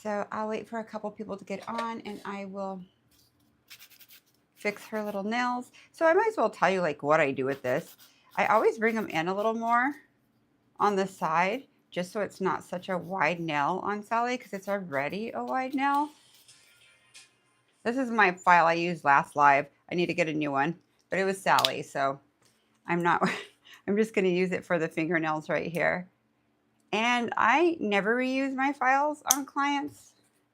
So I'll wait for a couple people to get on and I will fix her little nails. So I might as well tell you like what I do with this. I always bring them in a little more on the side just so it's not such a wide nail on Sally because it's already a wide nail. This is my file I used last live. I need to get a new one, but it was Sally, so I'm just going to use it for the fingernails right here. And I never reuse my files on clients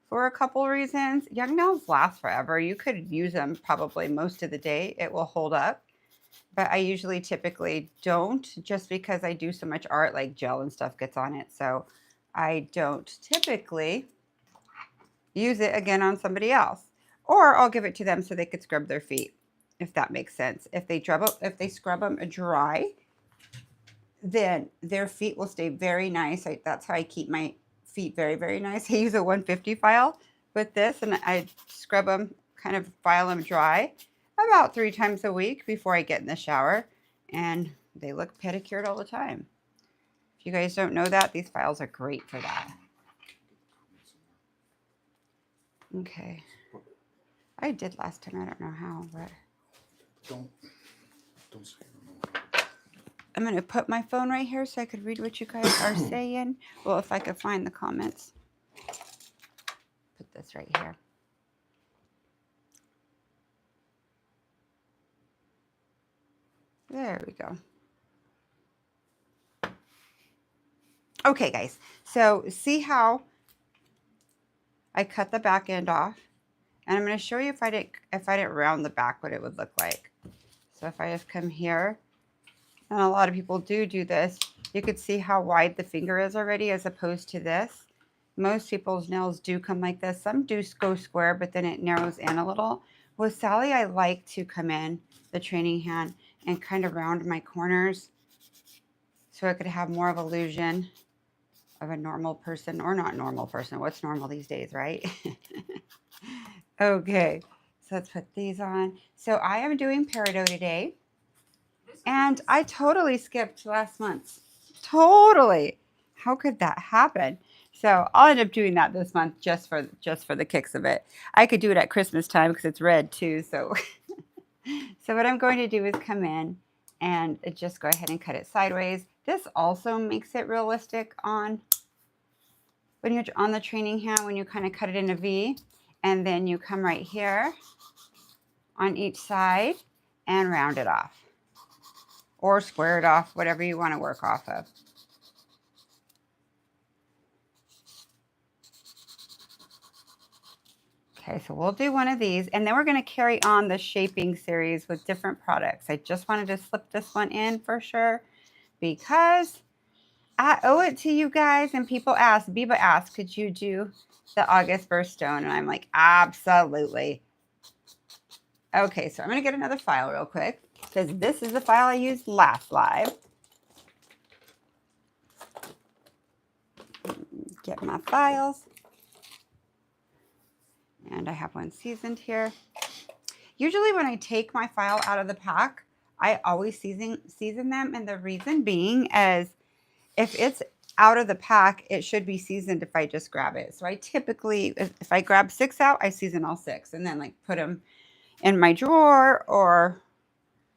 for a couple reasons. Young nails last forever. You could use them probably most of the day. It will hold up. But I usually typically don't just because I do so much art, like gel and stuff gets on it. So I don't typically use it again on somebody else. Or I'll give it to them so they could scrub their feet, if that makes sense. If they scrub them dry, then their feet will stay very nice. That's how I keep my feet very, very nice. I use a 150 file with this, and I scrub them, kind of file them dry about 3 times a week before I get in the shower, and they look pedicured all the time. If you guys don't know that, these files are great for that. Okay. I did last time. I don't know how, but don't say no. I'm going to put my phone right here so I could read what you guys are saying. Well, if I could find the comments. Put this right here. There we go. Okay, guys. So see how I cut the back end off? And I'm going to show you if I didn't round the back, what it would look like. So if I just come here, and a lot of people do this, you could see how wide the finger is already as opposed to this. Most people's nails do come like this. Some do go square, but then it narrows in a little. With Sally, I like to come in the training hand and kind of round my corners so I could have more of an illusion of a normal person, or not normal person. What's normal these days, right? Okay, so let's put these on. So I am doing Peridot today. And I totally skipped last month. Totally. How could that happen? So I'll end up doing that this month just for the kicks of it. I could do it at Christmas time because it's red too. So, so what I'm going to do is come in and just go ahead and cut it sideways. This also makes it realistic on when you're on the training hand, when you kind of cut it in a V, and then you come right here on each side and round it off. Or square it off, whatever you want to work off of. Okay, so we'll do one of these, and then we're going to carry on the shaping series with different products. I just wanted to slip this one in for sure because I owe it to you guys, and people ask, Biba asked, could you do the August birthstone? And I'm like, absolutely. Okay, so I'm going to get another file real quick because this is the file I used last live. Get my files. And I have one seasoned here. Usually when I take my file out of the pack, I always season them. And the reason being is if it's out of the pack, it should be seasoned if I just grab it. So I typically, if I grab 6 out, I season all 6 and then like put them in my drawer or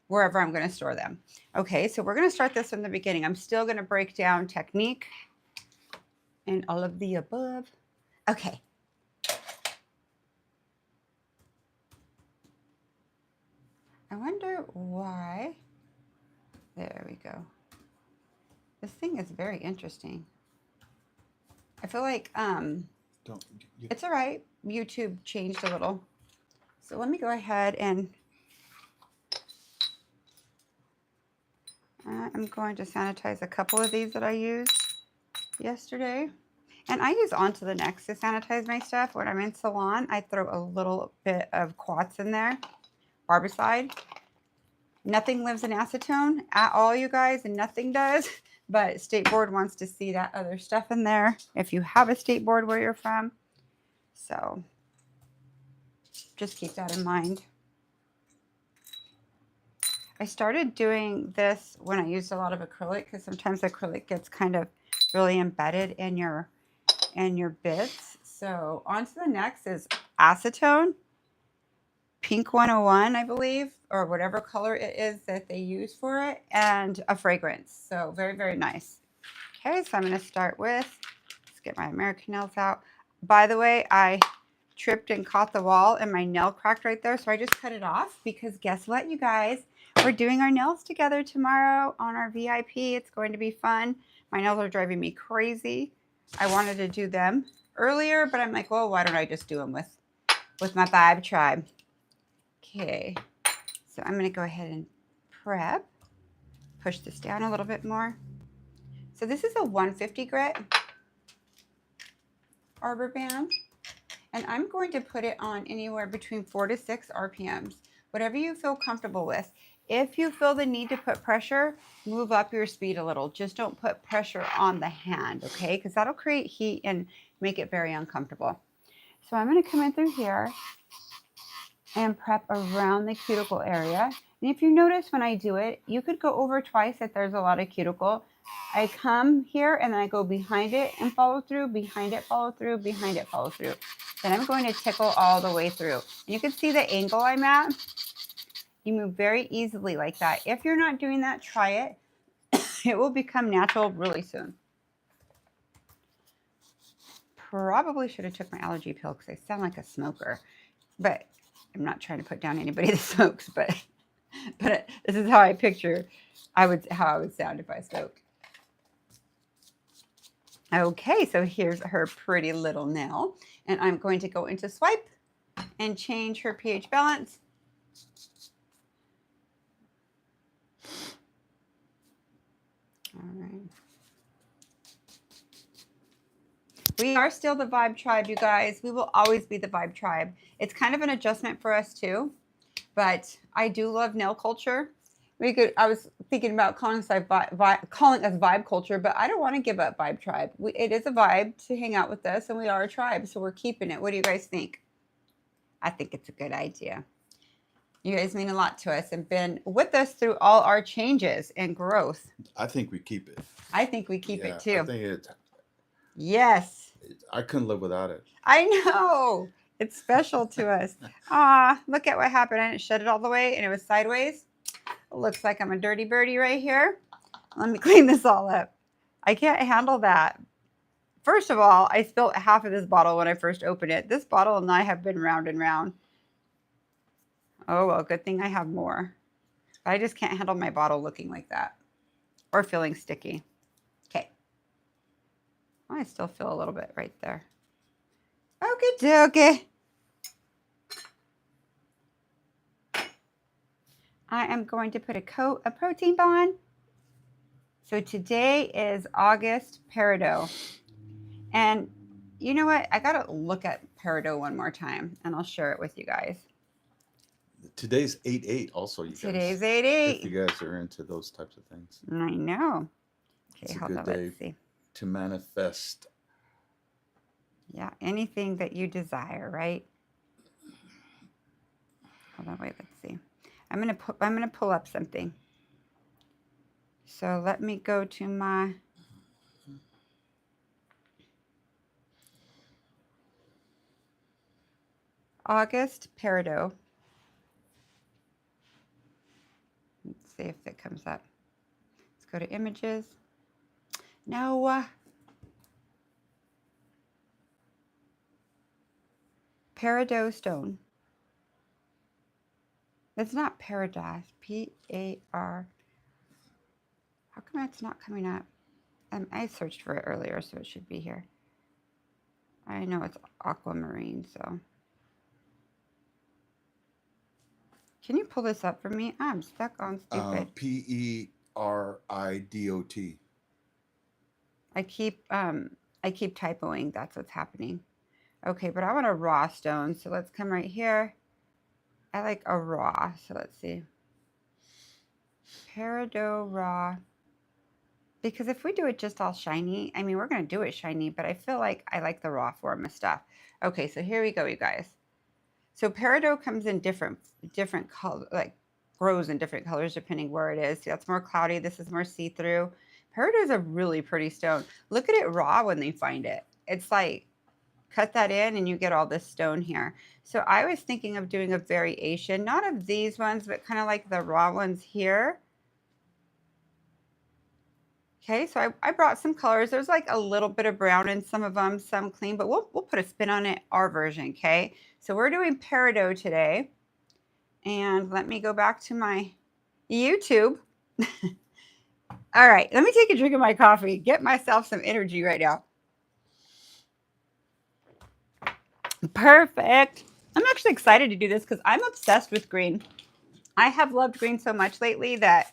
wherever I'm going to store them. Okay, so we're going to start this from the beginning. I'm still going to break down technique and all of the above. Okay. I wonder why. There we go. This thing is very interesting. I feel like it's all right. YouTube changed a little. So let me go ahead and I'm going to sanitize a couple of these that I used yesterday. And I use On to the Next to sanitize my stuff. When I'm in salon, I throw a little bit of quartz in there, barbicide. Nothing lives in acetone at all, you guys, and nothing does. But State Board wants to see that other stuff in there if you have a State Board where you're from. So just keep that in mind. I started doing this when I used a lot of acrylic because sometimes acrylic gets kind of really embedded in your bits. So on to the next is acetone, pink 101, I believe, or whatever color it is that they use for it, and a fragrance. So very, very nice. Okay, so I'm going to start with, let's get my American nails out. By the way, I tripped and caught the wall and my nail cracked right there. So I just cut it off because guess what, you guys? We're doing our nails together tomorrow on our VIP. It's going to be fun. My nails are driving me crazy. I wanted to do them earlier, but I'm like, well, why don't I just do them with my Vibe Tribe? Okay, so I'm going to go ahead and prep. Push this down a little bit more. So this is a 150 grit arbor band, and I'm going to put it on anywhere between 4 to 6 RPMs, whatever you feel comfortable with. If you feel the need to put pressure, move up your speed a little. Just don't put pressure on the hand, okay? Because that'll create heat and make it very uncomfortable. So I'm going to come in through here and prep around the cuticle area. And if you notice when I do it, you could go over twice if there's a lot of cuticle. I come here and then I go behind it and follow through, behind it, follow through, behind it, follow through. Then I'm going to tickle all the way through. And you can see the angle I'm at. You move very easily like that. If you're not doing that, try it. It will become natural really soon. Probably should have took my allergy pill because I sound like a smoker. But I'm not trying to put down anybody that smokes, but this is how I picture how I would sound if I smoked. Okay, so here's her pretty little nail, and I'm going to go into swipe and change her pH balance. All right. We are still the Vibe Tribe, you guys. We will always be the Vibe Tribe. It's kind of an adjustment for us too, but I do love nail culture. I was thinking about calling us Vibe Culture, but I don't want to give up Vibe Tribe. It is a vibe to hang out with us, and we are a tribe, so we're keeping it. What do you guys think? I think it's a good idea. You guys mean a lot to us and been with us through all our changes and growth. I think we keep it. I think we keep it too. I think yes. I couldn't live without it. I know. It's special to us. Ah, look at what happened. I didn't shut it all the way and it was sideways. It looks like I'm a dirty birdie right here. Let me clean this all up. I can't handle that. First of all, I spilled half of this bottle when I first opened it. This bottle and I have been round and round. Oh, well, good thing I have more. But I just can't handle my bottle looking like that or feeling sticky. Okay. I still feel a little bit right there. Okay. I am going to put a coat of protein bond. So today is August Peridot. And you know what? I got to look at Peridot one more time and I'll share it with you guys. Today's 8/8 also, you guys. Today's 8/8. If you guys are into those types of things. I know. Okay, it's hold on, let's see. To manifest. Yeah, anything that you desire, right? Hold on, wait, let's see. I'm gonna pull up something. So let me go to my August Peridot. Let's see if it comes up. Let's go to images. No. Peridot stone. It's not Peridot. P-A-R. How come it's not coming up? I searched for it earlier, so it should be here. I know it's aquamarine, so. Can you pull this up for me? I'm stuck on stupid. Peridot. I keep typoing. That's what's happening. Okay, but I want a raw stone, so let's come right here. I like a raw, so let's see. Peridot raw. Because if we do it just all shiny, I mean, we're going to do it shiny, but I feel like I like the raw form of stuff. Okay, so here we go, you guys. So Peridot comes in different colors, like grows in different colors depending where it is. See, that's more cloudy. This is more see-through. Peridot is a really pretty stone. Look at it raw when they find it. It's like, cut that in and you get all this stone here. So I was thinking of doing a variation, not of these ones, but kind of like the raw ones here. Okay, so I brought some colors. There's like a little bit of brown in some of them, some clean, but we'll put a spin on it, our version, okay? So we're doing Peridot today. And let me go back to my YouTube. All right, let me take a drink of my coffee, get myself some energy right now. Perfect. I'm actually excited to do this because I'm obsessed with green. I have loved green so much lately that,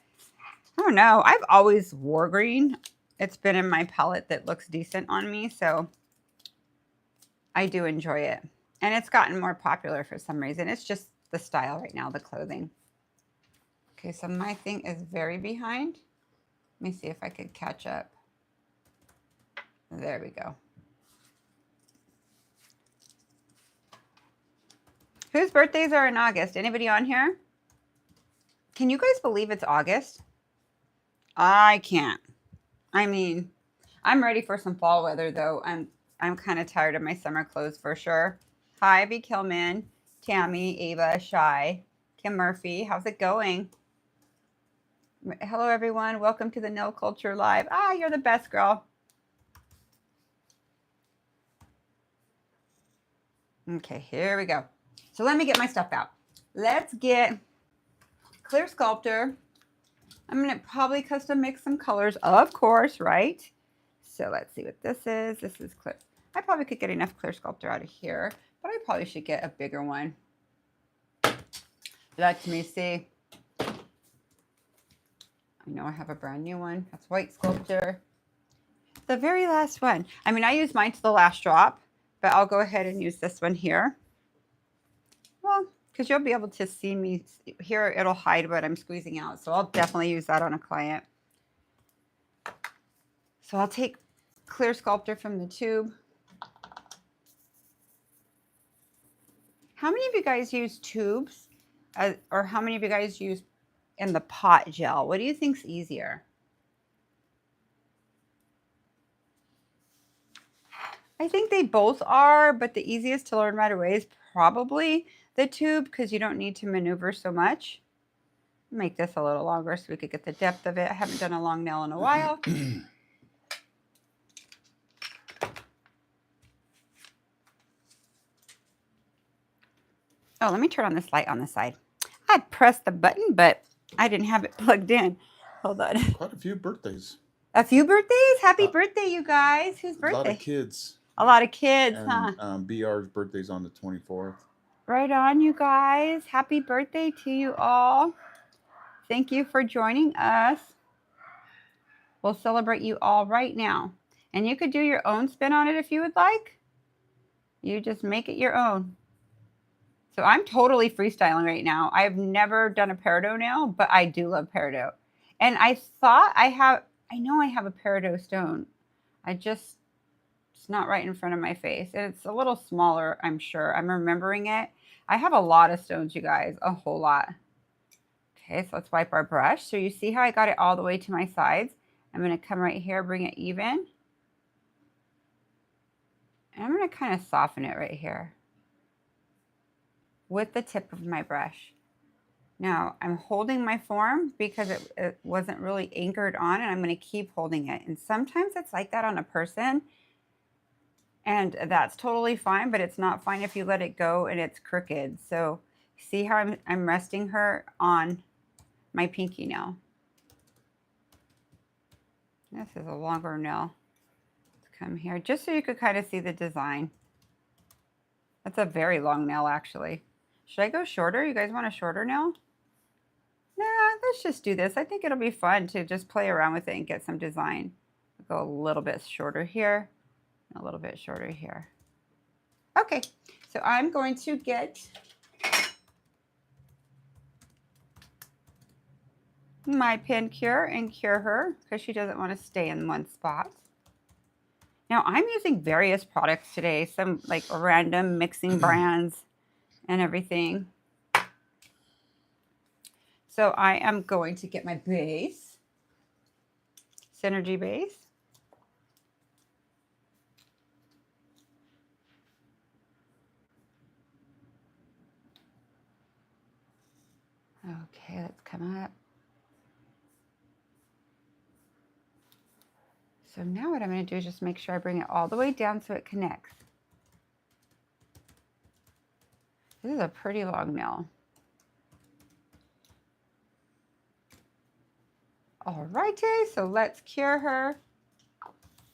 I don't know, I've always wore green. It's been in my palette that looks decent on me, so I do enjoy it. And it's gotten more popular for some reason. It's just the style right now, the clothing. Okay, so my thing is very behind. Let me see if I could catch up. There we go. Whose birthdays are in August? Anybody on here? Can you guys believe it's August? I can't. I mean, I'm ready for some fall weather though. I'm kind of tired of my summer clothes for sure. Hi, B. Kilman, Tammy, Ava, Shy, Kim Murphy. How's it going? Hello, everyone. Welcome to the Nail Culture Live. Ah, you're the best, girl. Okay, here we go. So let me get my stuff out. Let's get Clear Sculptor. I'm going to probably custom mix some colors, of course, right? So let's see what this is. This is clear. I probably could get enough Clear Sculptor out of here, but I probably should get a bigger one. Let me see. I know I have a brand new one. That's White Sculptor. The very last one. I mean, I use mine to the last drop, but I'll go ahead and use this one here. Well, because you'll be able to see me here. It'll hide what I'm squeezing out. So I'll definitely use that on a client. So I'll take Clear Sculptor from the tube. How many of you guys use tubes? Or how many of you guys use in the pot gel? What do you think's easier? I think they both are, but the easiest to learn right away is probably the tube because you don't need to maneuver so much. Make this a little longer so we could get the depth of it. I haven't done a long nail in a while. Oh, let me turn on this light on the side. I pressed the button, but I didn't have it plugged in. Hold on. Quite a few birthdays. A few birthdays? Happy birthday, you guys. Whose birthday? A lot of kids. A lot of kids, and, huh? BR's birthday's on the 24th. Right on, you guys. Happy birthday to you all. Thank you for joining us. We'll celebrate you all right now. And you could do your own spin on it if you would like. You just make it your own. So I'm totally freestyling right now. I've never done a peridot nail, but I do love peridot. And I thought I know I have a peridot stone. It's not right in front of my face. And it's a little smaller, I'm sure. I'm remembering it. I have a lot of stones, you guys, a whole lot. Okay, so let's wipe our brush. So you see how I got it all the way to my sides. I'm going to come right here, bring it even. And I'm going to kind of soften it right here with the tip of my brush. Now, I'm holding my form because it wasn't really anchored on, and I'm going to keep holding it. And sometimes it's like that on a person, and that's totally fine, but it's not fine if you let it go and it's crooked. So see how I'm resting her on my pinky nail. This is a longer nail. Let's come here just so you could kind of see the design. That's a very long nail, actually. Should I go shorter? You guys want a shorter nail? Nah, let's just do this. I think it'll be fun to just play around with it and get some design. I'll go a little bit shorter here, a little bit shorter here. Okay, so I'm going to get my pin cure and cure her because she doesn't want to stay in one spot. Now I'm using various products today, some like random mixing brands and everything. So I am going to get my base, Synergy base. Okay, let's come up. So now what I'm going to do is just make sure I bring it all the way down so it connects. This is a pretty long nail. All righty, so let's cure her.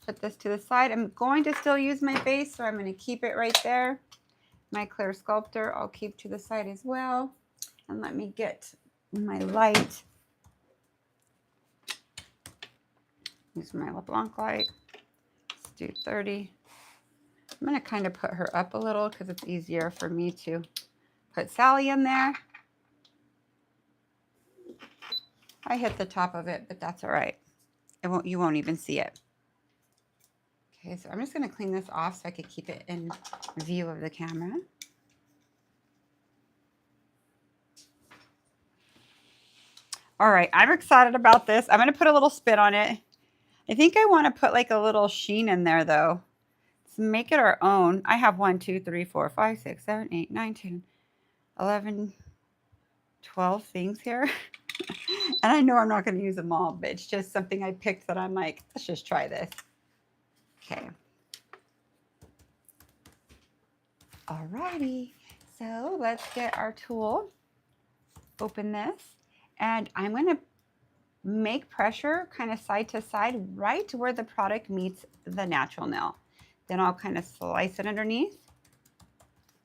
Put this to the side. I'm going to still use my base, so I'm going to keep it right there. My clear sculptor I'll keep to the side as well. And let me get my light. Use my LeBlanc light. Let's do 30. I'm going to kind of put her up a little because it's easier for me to put Sally in there. I hit the top of it, but that's all right. You won't even see it. Okay, so I'm just going to clean this off so I could keep it in view of the camera. All right, I'm excited about this. I'm going to put a little spin on it. I think I want to put like a little sheen in there though. Let's make it our own. I have 1, 2, 3, 4, 5, 6, 7, 8, 9, 10, 11, 12 things here. And I know I'm not going to use them all, but it's just something I picked that I'm like, let's just try this. Okay. All righty. So let's get our tool. Open this. And I'm going to make pressure kind of side to side right where the product meets the natural nail. Then I'll kind of slice it underneath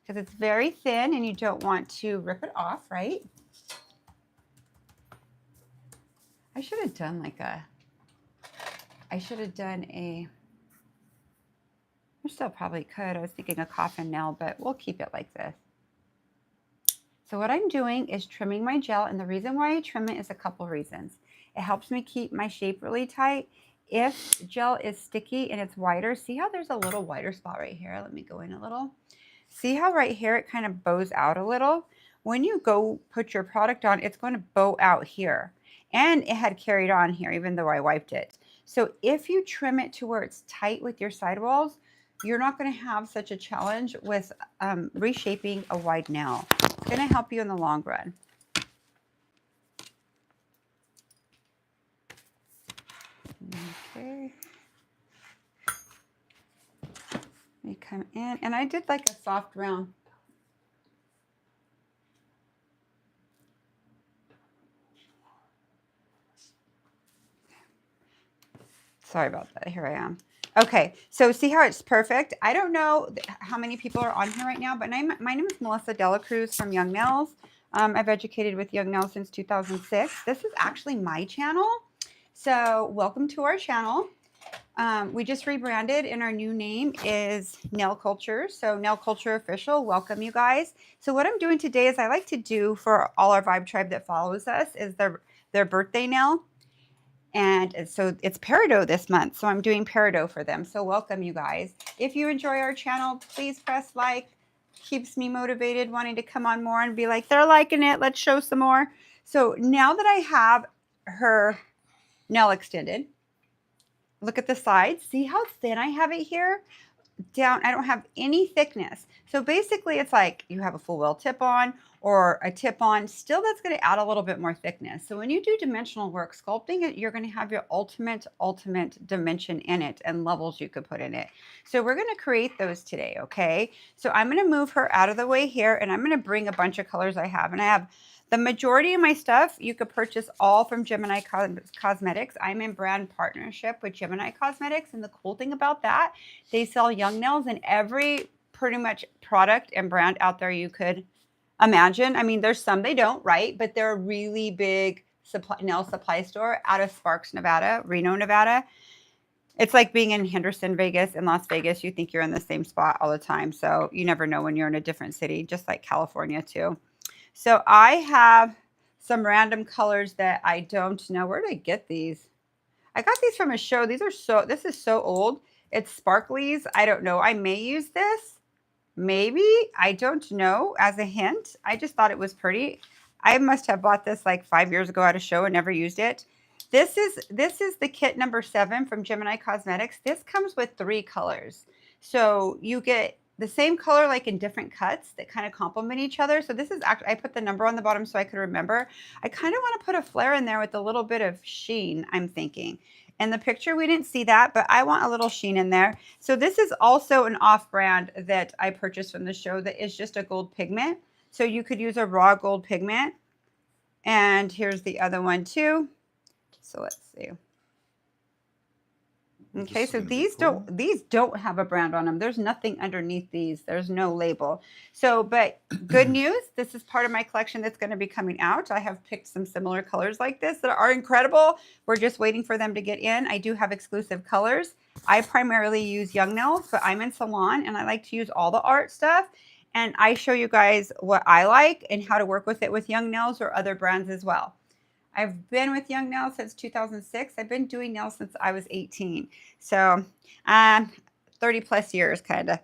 because it's very thin and you don't want to rip it off, right? I should have done like a, I still probably could. I was thinking a coffin nail, but we'll keep it like this. So what I'm doing is trimming my gel, and the reason why I trim it is a couple reasons. It helps me keep my shape really tight. If gel is sticky and it's wider, see how there's a little wider spot right here? Let me go in a little. See how right here it kind of bows out a little? When you go put your product on, it's going to bow out here. And it had carried on here, even though I wiped it. So if you trim it to where it's tight with your sidewalls, you're not going to have such a challenge with reshaping a wide nail. It's going to help you in the long run. Okay. Let me come in, and I did like a soft round. Sorry about that. Here I am. Okay, so see how it's perfect? I don't know how many people are on here right now, but my name is Melissa Dela Cruz from Young Nails. I've educated with Young Nails since 2006. This is actually my channel. So welcome to our channel. We just rebranded and our new name is Nail Culture. So Nail Culture Official, welcome you guys. So what I'm doing today is I like to do for all our Vibe Tribe that follows us is their birthday nail. And so it's Peridot this month. So I'm doing Peridot for them. So welcome you guys. If you enjoy our channel, please press like. Keeps me motivated, wanting to come on more and be like, they're liking it. Let's show some more. So now that I have her nail extended, look at the sides. See how thin I have it here? Down, I don't have any thickness. So basically it's like you have a full well tip on or a tip on, still that's going to add a little bit more thickness. So when you do dimensional work sculpting it, you're going to have your ultimate dimension in it and levels you could put in it. So we're going to create those today. Okay. So I'm going to move her out of the way here and I'm going to bring a bunch of colors I have. And I have the majority of my stuff you could purchase all from Gemini Cosmetics. I'm in brand partnership with Gemini Cosmetics. And the cool thing about that, they sell Young Nails in every pretty much product and brand out there you could imagine. I mean, there's some they don't, right? But they're a really big nail supply store out of Sparks, Nevada, Reno, Nevada. It's like being in Henderson, Vegas, and Las Vegas. You think you're in the same spot all the time. So you never know when you're in a different city, just like California too. So I have some random colors that I don't know. Where did I get these? I got these from a show. This is so old. It's sparklies. I don't know. I may use this. Maybe. I don't know. As a hint. I just thought it was pretty. I must have bought this like 5 years ago at a show and never used it. This is the kit number 7 from Gemini Cosmetics. This comes with 3 colors. So you get the same color like in different cuts that kind of complement each other. So this is actually, I put the number on the bottom so I could remember. I kind of want to put a flare in there with a little bit of sheen, I'm thinking. In the picture, we didn't see that, but I want a little sheen in there. So this is also an off-brand that I purchased from the show that is just a gold pigment. So you could use a raw gold pigment. And here's the other one too. So let's see. Okay, so these don't have a brand on them. There's nothing underneath these. There's no label. So, but good news, this is part of my collection that's going to be coming out. I have picked some similar colors like this that are incredible. We're just waiting for them to get in. I do have exclusive colors. I primarily use Young Nails, but I'm in salon and I like to use all the art stuff. And I show you guys what I like and how to work with it with Young Nails or other brands as well. I've been with Young Nails since 2006. I've been doing nails since I was 18. So 30 plus years kind of.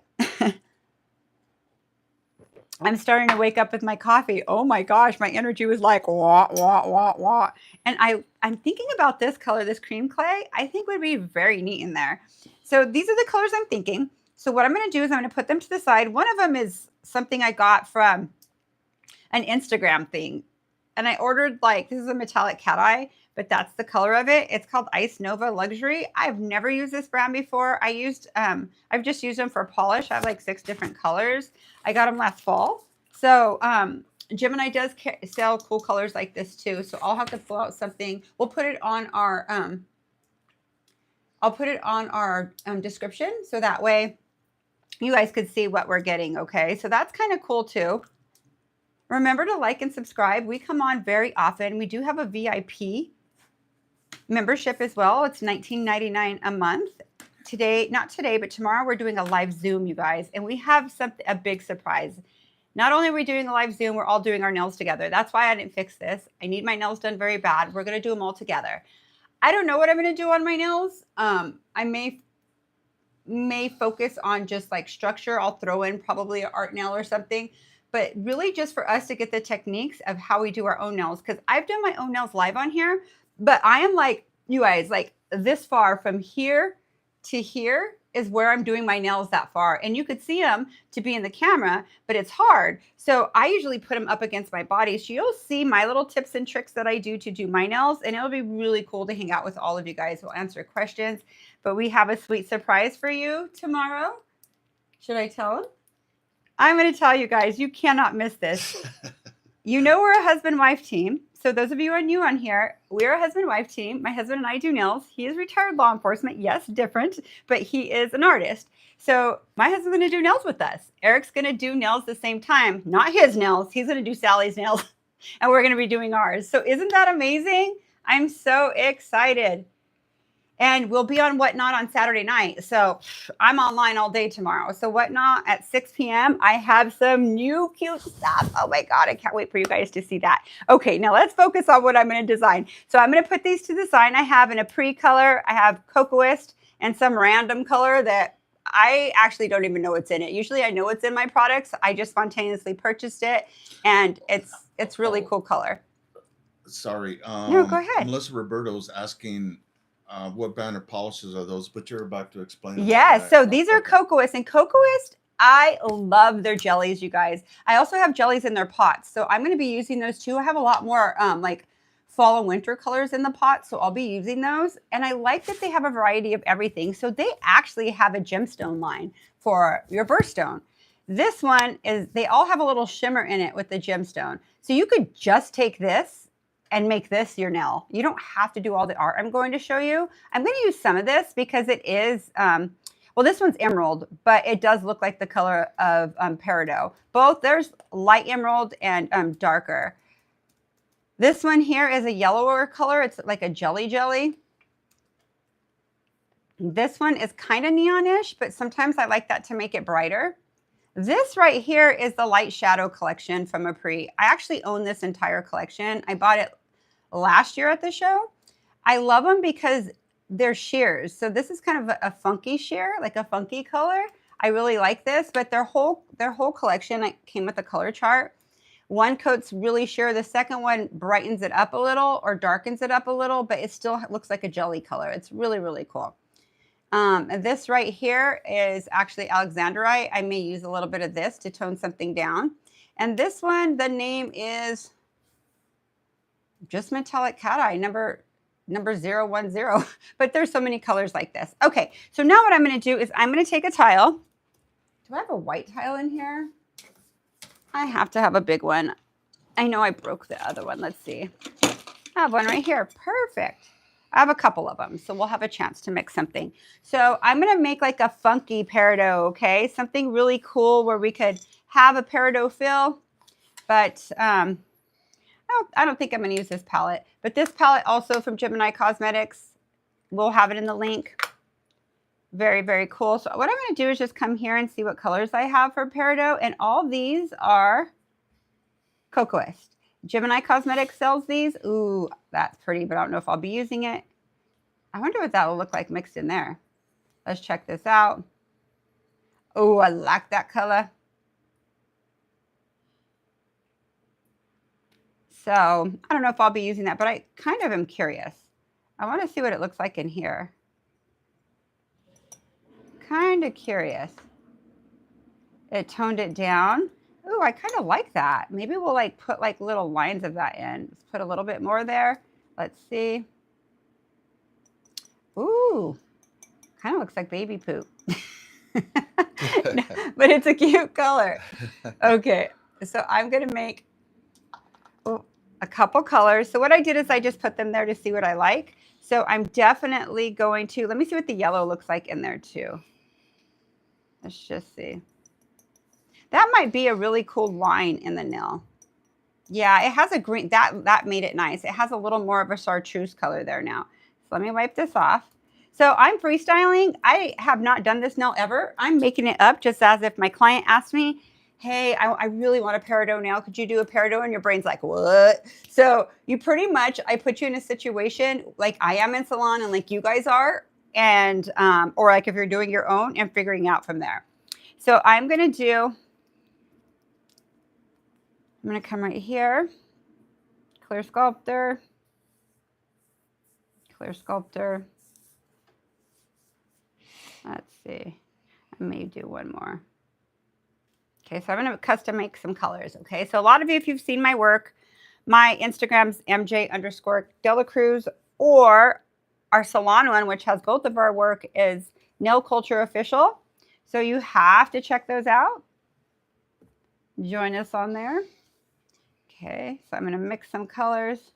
I'm starting to wake up with my coffee. Oh my gosh, my energy was like wah, wah, wah, wah. And I'm thinking about this color, this cream clay, I think would be very neat in there. So these are the colors I'm thinking. So what I'm going to do is I'm going to put them to the side. One of them is something I got from an Instagram thing. And I ordered like, this is a metallic cat eye, but that's the color of it. It's called Ice Nova Luxury. I've never used this brand before. I've just used them for polish. I have like 6 different colors. I got them last fall. So Gemini does sell cool colors like this too. So I'll have to pull out something. We'll put it on our, I'll put it on our description. So that way you guys could see what we're getting. Okay. So that's kind of cool too. Remember to like and subscribe. We come on very often. We do have a VIP membership as well. It's $19.99 a month. Today, not today, but tomorrow we're doing a live Zoom, you guys. And we have a big surprise. Not only are we doing a live Zoom, we're all doing our nails together. That's why I didn't fix this. I need my nails done very bad. We're going to do them all together. I don't know what I'm going to do on my nails. I may focus on just like structure. I'll throw in probably an art nail or something. But really just for us to get the techniques of how we do our own nails. Because I've done my own nails live on here. But I am like, you guys, like this far from here to here is where I'm doing my nails that far. And you could see them to be in the camera, but it's hard. So I usually put them up against my body. So you'll see my little tips and tricks that I do to do my nails. And it'll be really cool to hang out with all of you guys. We'll answer questions. But we have a sweet surprise for you tomorrow. Should I tell them? I'm going to tell you guys, you cannot miss this. You know we're a husband-wife team. So those of you who are new on here, we're a husband-wife team. My husband and I do nails. He is retired law enforcement. Yes, different, but he is an artist. So my husband's going to do nails with us. Eric's going to do nails the same time. Not his nails. He's going to do Sally's nails, and we're going to be doing ours. So isn't that amazing? I'm so excited. And we'll be on Whatnot on Saturday night. So I'm online all day tomorrow. So Whatnot at 6 p.m. I have some new cute stuff. Oh my God, I can't wait for you guys to see that. Okay, now let's focus on what I'm going to design. So I'm going to put these to the side. I have in a pre-color, I have Cocoist and some random color that I actually don't even know what's in it. Usually I know what's in my products. I just spontaneously purchased it. And it's really cool color. Sorry. No, go ahead. Melissa Roberto's asking, what banner polishes are those? But you're about to explain. Yes, so these are Cocoist. And Cocoist, I love their jellies, you guys. I also have jellies in their pots. So I'm going to be using those too. I have a lot more like fall and winter colors in the pot. So I'll be using those. And I like that they have a variety of everything. So they actually have a gemstone line for your birthstone. This one is, they all have a little shimmer in it with the gemstone. So you could just take this and make this your nail. You don't have to do all the art I'm going to show you. I'm going to use some of this because it is, well, this one's emerald, but it does look like the color of Peridot. Both, there's light emerald and darker. This one here is a yellower color. It's like a jelly. This one is kind of neonish, but sometimes I like that to make it brighter. This right here is the Light Shadow collection from Apri. I actually own this entire collection. I bought it last year at the show. I love them because they're sheers. So this is kind of a funky sheer, like a funky color. I really like this, but their whole collection came with a color chart. One coat's really sheer. The second one brightens it up a little or darkens it up a little, but it still looks like a jelly color. It's really, really cool. This right here is actually Alexandrite. I may use a little bit of this to tone something down. And this one, the name is just metallic cat eye, number 010. But there's so many colors like this. Okay, so now what I'm going to do is I'm going to take a tile. Do I have a white tile in here? I have to have a big one. I know I broke the other one. Let's see. I have one right here. Perfect. I have a couple of them, so we'll have a chance to mix something. So I'm going to make like a funky peridot, okay? Something really cool where we could have a peridot fill, but I don't think I'm going to use this palette. But this palette also from Gemini Cosmetics, we'll have it in the link. Very, very cool. So what I'm going to do is just come here and see what colors I have for peridot, and all these are Cocoist. Gemini Cosmetics sells these. Ooh, that's pretty, but I don't know if I'll be using it. I wonder what that will look like mixed in there. Let's check this out. Oh, I like that color. So I don't know if I'll be using that, but I kind of am curious. I want to see what it looks like in here. Kind of curious. It toned it down. Ooh, I kind of like that. Maybe we'll like put like little lines of that in. Let's put a little bit more there. Let's see. Ooh, kind of looks like baby poop. But it's a cute color. Okay, so I'm going to make a couple colors. So what I did is I just put them there to see what I like. So I'm definitely going to, let me see what the yellow looks like in there too. Let's just see. That might be a really cool line in the nail. Yeah, it has a green, that made it nice. It has a little more of a chartreuse color there now. So let me wipe this off. So I'm freestyling. I have not done this nail ever. I'm making it up just as if my client asked me, hey, I really want a peridot nail. Could you do a peridot? And your brain's like, what? So you pretty much, I put you in a situation like I am in salon and like you guys are, and or like if you're doing your own and figuring out from there. So I'm going to do, I'm going to come right here, clear sculptor, clear sculptor. Let's see, I may do one more. Okay, so I'm going to custom make some colors. Okay, so a lot of you, if you've seen my work, my Instagram's Mjay_Delacruz, or our salon one, which has both of our work, is Nail Culture Official. So you have to check those out. Join us on there. Okay, so I'm going to mix some colors.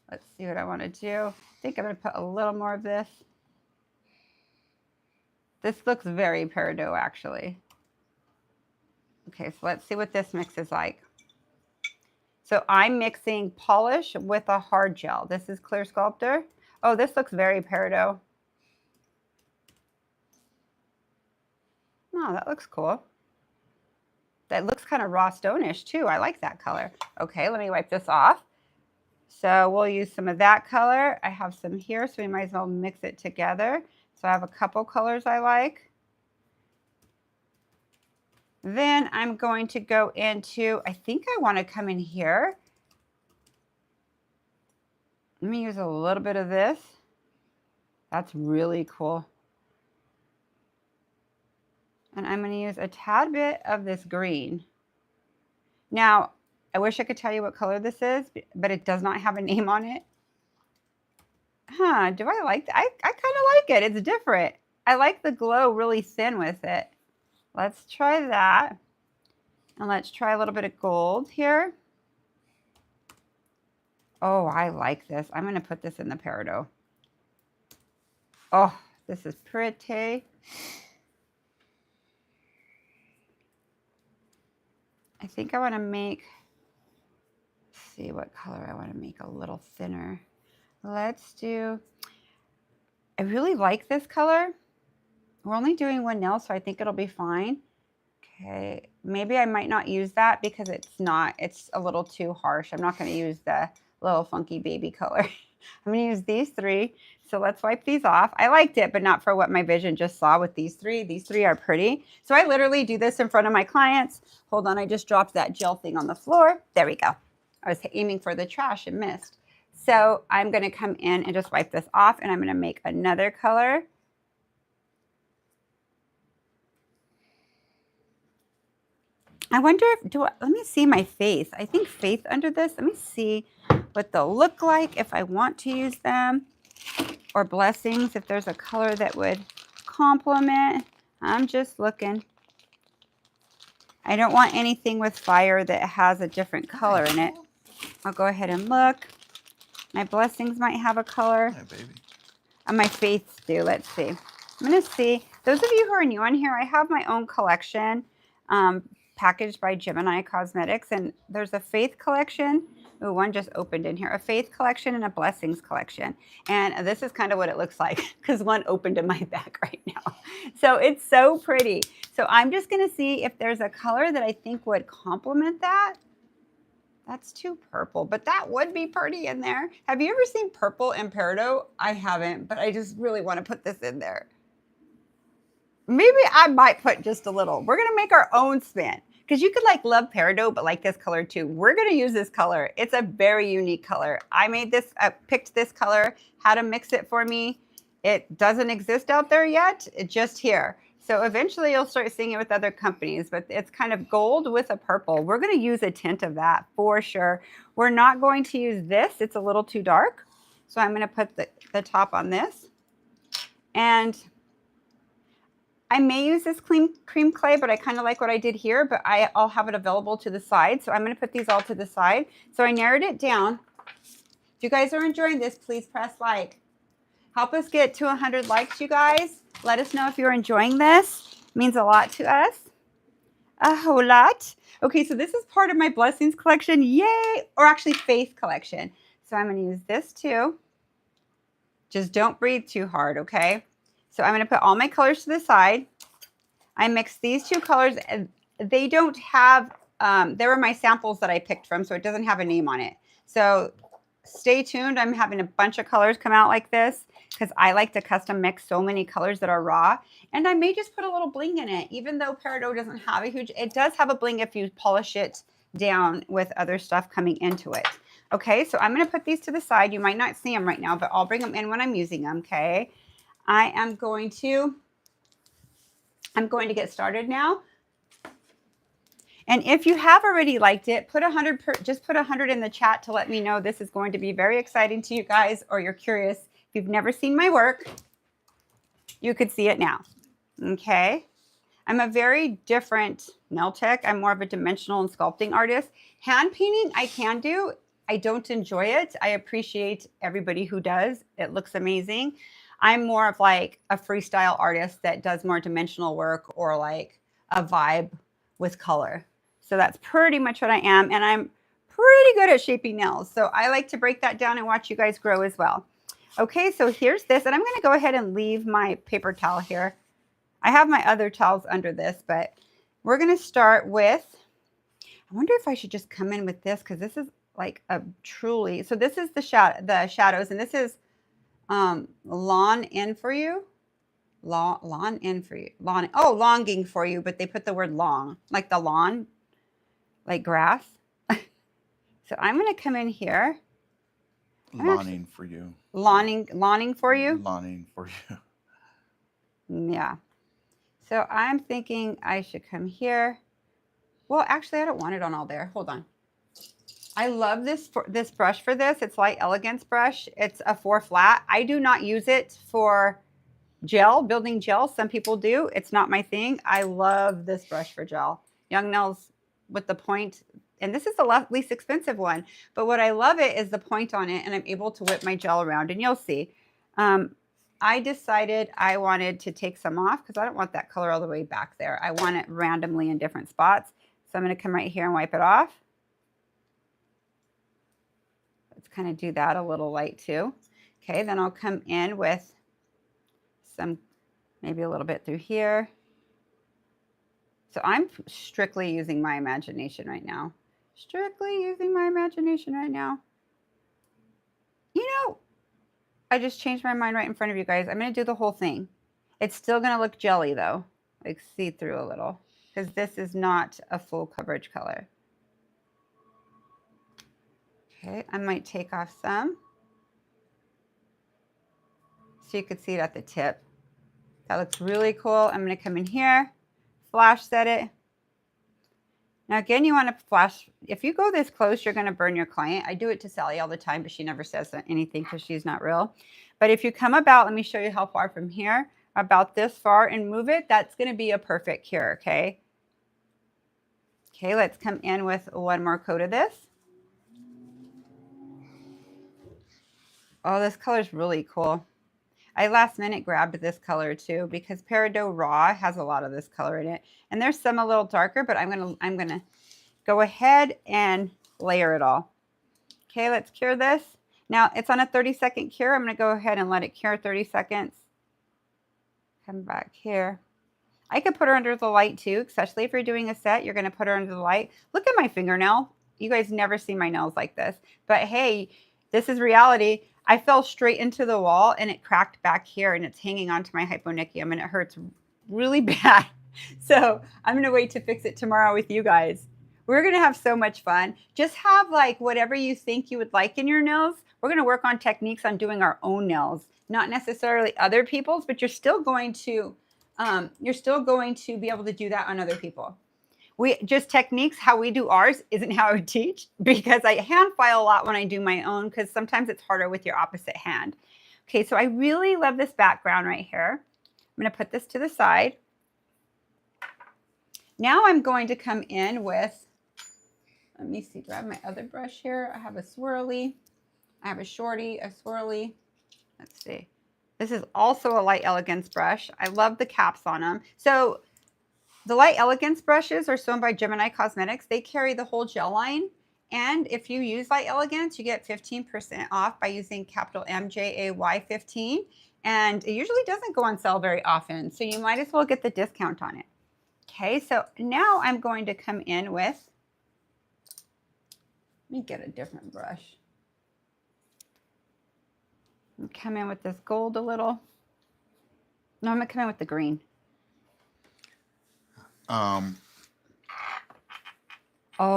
Let's see what I want to do. I think I'm going to put a little more of this. This looks very peridot, actually. Okay, so let's see what this mix is like. So I'm mixing polish with a hard gel. This is clear sculptor. Oh, this looks very peridot. Oh, that looks cool. That looks kind of raw stone-ish too. I like that color. Okay, let me wipe this off. So we'll use some of that color. I have some here, so we might as well mix it together. So I have a couple colors I like. Then I'm going to go into, I think I want to come in here. Let me use a little bit of this. That's really cool. And I'm going to use a tad bit of this green. Now, I wish I could tell you what color this is, but it does not have a name on it. Huh, do I like that? I kind of like it. It's different. I like the glow really thin with it. Let's try that. And let's try a little bit of gold here. Oh, I like this. I'm going to put this in the peridot. Oh, this is pretty. I think I want to make, let's see what color I want to make a little thinner. Let's do, I really like this color. We're only doing one nail, so I think it'll be fine. Okay, maybe I might not use that because it's a little too harsh. I'm not going to use the little funky baby color. I'm going to use these three. So let's wipe these off. I liked it, but not for what my vision just saw with these three. These three are pretty. So I literally do this in front of my clients. Hold on, I just dropped that gel thing on the floor. There we go. I was aiming for the trash and missed. So I'm going to come in and just wipe this off, and I'm going to make another color. I wonder if, let me see my face. I think Faith under this. Let me see what they'll look like if I want to use them. Or Blessings, if there's a color that would complement. I'm just looking. I don't want anything with fire that has a different color in it. I'll go ahead and look. My Blessings might have a color. Hi, baby. And my Faiths do. Let's see. I'm going to see. Those of you who are new on here, I have my own collection packaged by Gemini Cosmetics. And there's a Faith collection. Ooh, one just opened in here. A Faith collection and a Blessings collection. And this is kind of what it looks like because one opened in my bag right now. So it's so pretty. So I'm just going to see if there's a color that I think would complement that. That's too purple, but that would be pretty in there. Have you ever seen purple in Peridot? I haven't, but I just really want to put this in there. Maybe I might put just a little. We're going to make our own spin because you could like love Peridot, but like this color too. We're going to use this color. It's a very unique color. I made this, picked this color, how to mix it for me. It doesn't exist out there yet. It's just here. So eventually you'll start seeing it with other companies, but it's kind of gold with a purple. We're going to use a tint of that for sure. We're not going to use this. It's a little too dark. So I'm going to put the top on this. And I may use this cream clay, but I kind of like what I did here, but I'll have it available to the side. So I'm going to put these all to the side. So I narrowed it down. If you guys are enjoying this, please press like. Help us get to 100 likes, you guys. Let us know if you're enjoying this. It means a lot to us. A whole lot. Okay, so this is part of my Blessings collection. Yay! Or actually Faith collection. So I'm going to use this too. Just don't breathe too hard, okay? So I'm going to put all my colors to the side. I mixed these two colors. They don't have, they were my samples that I picked from, so it doesn't have a name on it. So stay tuned. I'm having a bunch of colors come out like this because I like to custom mix so many colors that are raw. And I may just put a little bling in it, even though Peridot doesn't have a huge, it does have a bling if you polish it down with other stuff coming into it. Okay, so I'm going to put these to the side. You might not see them right now, but I'll bring them in when I'm using them, okay? I'm going to get started now. And if you have already liked it, put 100, just put 100 in the chat to let me know this is going to be very exciting to you guys, or you're curious. If you've never seen my work, you could see it now. Okay. I'm a very different nail tech. I'm more of a dimensional and sculpting artist. Hand painting, I can do. I don't enjoy it. I appreciate everybody who does. It looks amazing. I'm more of like a freestyle artist that does more dimensional work or like a vibe with color. So that's pretty much what I am. And I'm pretty good at shaping nails. So I like to break that down and watch you guys grow as well. Okay, so here's this. And I'm going to go ahead and leave my paper towel here. I have my other towels under this, but we're going to start with, I wonder if I should just come in with this because this is like a truly, so this is the shadows, and this is lawn in for you. Lawn in for you. Lawn. Oh, longing for you, but they put the word long, like the lawn, like grass. So I'm going to come in here. Lawning for you. Lawning for you? Lawning for you. Yeah. So I'm thinking I should come here. Well, actually, I don't want it on all there. Hold on. I love this brush for this. It's Light Elegance brush. It's a 4 flat. I do not use it for gel, building gel. Some people do. It's not my thing. I love this brush for gel. Young Nails with the point. And this is the least expensive one. But what I love it is the point on it. And I'm able to whip my gel around. And you'll see. I decided I wanted to take some off because I don't want that color all the way back there. I want it randomly in different spots. So I'm going to come right here and wipe it off. Let's kind of do that a little light too. Okay, then I'll come in with some, maybe a little bit through here. So I'm strictly using my imagination right now. Strictly using my imagination right now. You know, I just changed my mind right in front of you guys. I'm going to do the whole thing. It's still going to look jelly though, like see through a little, because this is not a full coverage color. Okay, I might take off some so you could see it at the tip. That looks really cool. I'm going to come in here, flash set it. Now again, you want to flash. If you go this close, you're going to burn your client. I do it to Sally all the time, but she never says anything because she's not real. But if you come about, let me show you how far from here, about this far, and move it, that's going to be a perfect cure, okay? Okay, let's come in with one more coat of this. Oh, this color is really cool. I last minute grabbed this color too because Peridot Raw has a lot of this color in it. And there's some a little darker, but I'm gonna go ahead and layer it all. Okay, let's cure this. Now it's on a 30-second cure. I'm gonna go ahead and let it cure 30 seconds. Come back here. I could put her under the light too, especially if you're doing a set, you're gonna put her under the light. Look at my fingernail. You guys never see my nails like this, but hey, this is reality. I fell straight into the wall and it cracked back here and it's hanging onto my hyponychium and it hurts really bad. So I'm going to wait to fix it tomorrow with you guys. We're going to have so much fun. Just have like whatever you think you would like in your nails. We're going to work on techniques on doing our own nails, not necessarily other people's, but you're still going to be able to do that on other people. We just techniques, how we do ours isn't how I would teach because I hand file a lot when I do my own because sometimes it's harder with your opposite hand. Okay, so I really love this background right here. I'm going to put this to the side. Now I'm going to come in with, let me see, grab my other brush here. I have a swirly, I have a shorty, a swirly. Let's see. This is also a Light Elegance brush. I love the caps on them. So the Light Elegance brushes are sewn by Gemini Cosmetics. They carry the whole gel line. And if you use Light Elegance, you get 15% off by using capital MJAY 15. And it usually doesn't go on sale very often. So you might as well get the discount on it. Okay, so now I'm going to come in with, let me get a different brush. And come in with this gold a little. No, I'm going to come in with the green. Oh,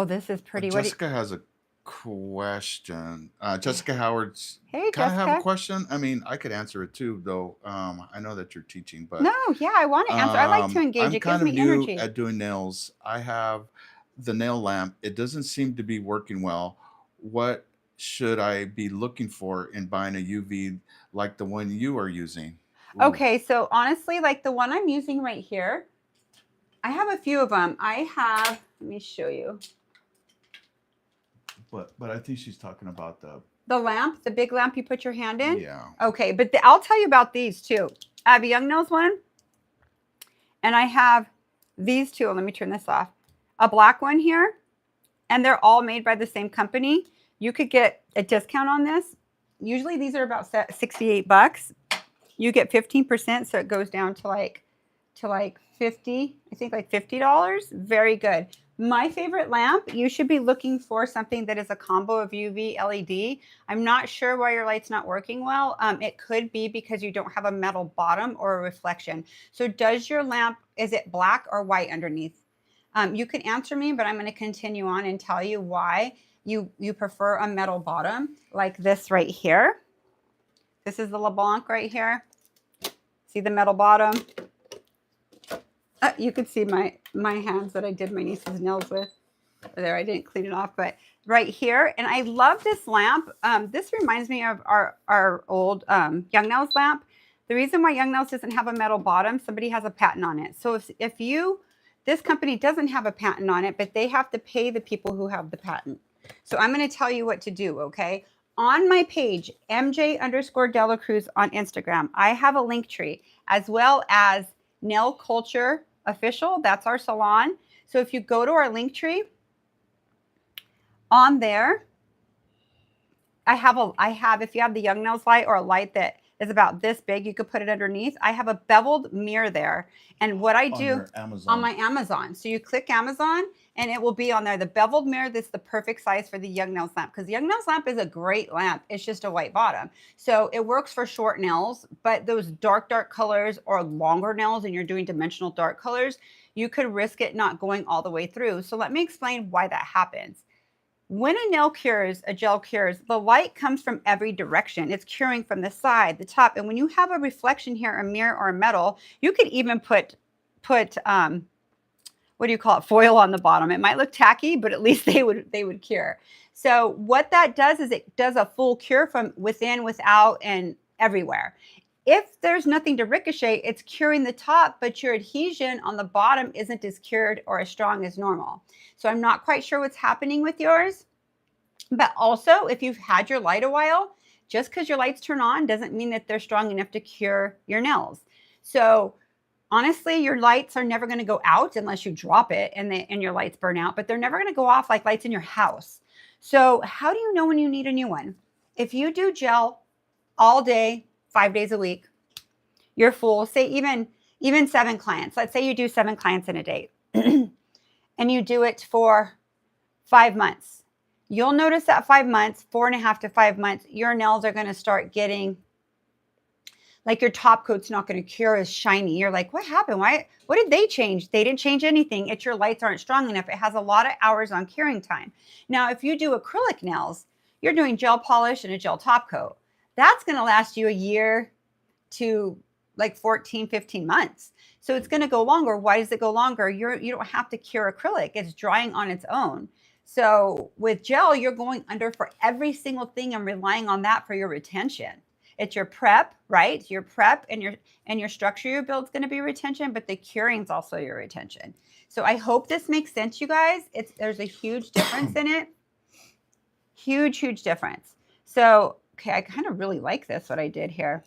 this is pretty. Jessica has a question. Jessica Howard's Hey, kind of have a Jessica. question. I mean, I could answer it too, though. I know that you're teaching, but No, yeah, I want to answer. I like to engage. I'm It kind gives of me new energy. at doing nails. I have the nail lamp. It doesn't seem to be working well. What should I be looking for in buying a UV like the one you are using? Ooh. Okay, so honestly, like the one I'm using right here, I have a few of them. I have, let me show you. But I think she's talking about The lamp, the big lamp you put your hand in? Yeah. Okay, but I'll tell you about these too. I have a Young Nails one, and I have these two. Let me turn this off. A black one here, and they're all made by the same company. You could get a discount on this. Usually these are about 68 bucks. You get 15%, so it goes down to like 50, I think like $50. Very good. My favorite lamp, you should be looking for something that is a combo of UV LED. I'm not sure why your light's not working well. It could be because you don't have a metal bottom or a reflection. So does your lamp, is it black or white underneath? You can answer me, but I'm going to continue on and tell you why you prefer a metal bottom like this right here. This is the LeBlanc right here. See the metal bottom? You could see my hands that I did my niece's nails with. There, I didn't clean it off, but right here. And I love this lamp. This reminds me of our old Young Nails lamp. The reason why Young Nails doesn't have a metal bottom, somebody has a patent on it. So this company doesn't have a patent on it, but they have to pay the people who have the patent. So I'm going to tell you what to do, okay? On my page, MJ_Delacruz on Instagram, I have a link tree as well as Nail Culture Official. That's our salon. So if you go to our link tree, on there, I have, if you have the Young Nails light or a light that is about this big, you could put it underneath. I have a beveled mirror there. And what I do on my Amazon. So you click Amazon and it will be on there. The beveled mirror, that's the perfect size for the Young Nails lamp because the Young Nails lamp is a great lamp. It's just a white bottom. So it works for short nails, but those dark colors or longer nails and you're doing dimensional dark colors, you could risk it not going all the way through. So let me explain why that happens. When a nail cures, a gel cures, the light comes from every direction. It's curing from the side, the top. And when you have a reflection here, a mirror or a metal, you could even put what do you call it, foil on the bottom. It might look tacky, but at least they would cure. So what that does is it does a full cure from within, without, and everywhere. If there's nothing to ricochet, it's curing the top, but your adhesion on the bottom isn't as cured or as strong as normal. So I'm not quite sure what's happening with yours. But also, if you've had your light a while, just because your lights turn on doesn't mean that they're strong enough to cure your nails. So honestly, your lights are never going to go out unless you drop it and your lights burn out, but they're never going to go off like lights in your house. So how do you know when you need a new one? If you do gel all day, 5 days a week, you're full. Say even 7 clients. Let's say you do 7 clients in a day and you do it for 5 months. You'll notice that 5 months, 4.5 to 5 months, your nails are going to start getting, like your top coat's not going to cure as shiny. You're like, what happened? What did they change? They didn't change anything. It's your lights aren't strong enough. It has a lot of hours on curing time. Now, if you do acrylic nails, you're doing gel polish and a gel top coat. That's going to last you a year to like 14, 15 months. So it's going to go longer. Why does it go longer? You don't have to cure acrylic. It's drying on its own. So with gel, you're going under for every single thing and relying on that for your retention. It's your prep, right? Your prep and your structure you build is going to be retention, but the curing is also your retention. So I hope this makes sense, you guys. There's a huge difference in it. Huge, huge difference. So, okay, I kind of really like this, what I did here.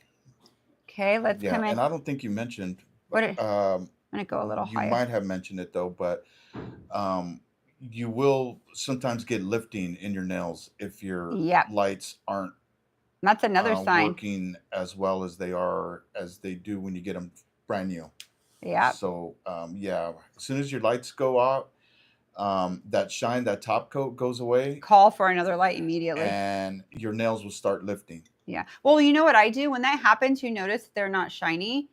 Okay, let's come in. And I don't think you mentioned. I'm going to go a little higher. You might have mentioned it though, but you will sometimes get lifting in your nails if your lights aren't. That's another sign. Working as well as they do when you get them brand new. Yeah. So as soon as your lights go out, that shine, that top coat goes away. Call for another light immediately. And your nails will start lifting. Yeah. Well, you know what I do when that happens? You notice they're not shiny.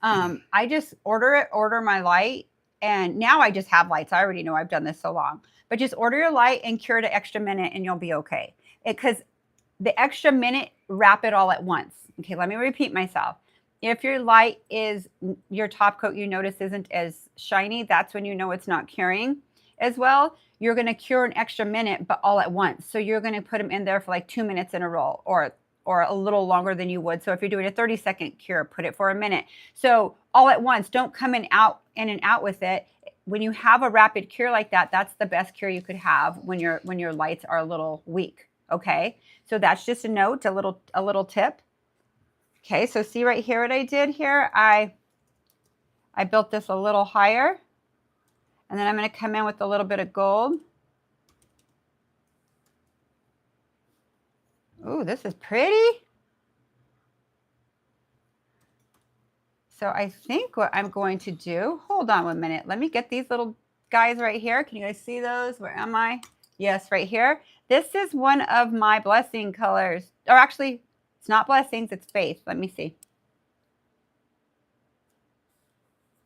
I just order my light, and now I just have lights. I already know I've done this so long, but just order your light and cure it an extra minute, and you'll be okay. Because the extra minute, wrap it all at once. Okay, let me repeat myself. If your light is your top coat, you notice isn't as shiny, that's when you know it's not curing as well. You're going to cure an extra minute, but all at once. So you're going to put them in there for like 2 minutes in a row, or a little longer than you would. So if you're doing a 30-second cure, put it for a minute. So all at once, don't come in and out with it. When you have a rapid cure like that, that's the best cure you could have when your lights are a little weak. Okay, so that's just a note, a little tip. Okay, so see right here what I did here. I built this a little higher, and then I'm going to come in with a little bit of gold. Ooh, this is pretty. So I think what I'm going to do, hold on 1 minute. Let me get these little guys right here. Can you guys see those? Where am I? Yes, right here. This is one of my blessing colors. Or actually, it's not blessings, it's faith. Let me see.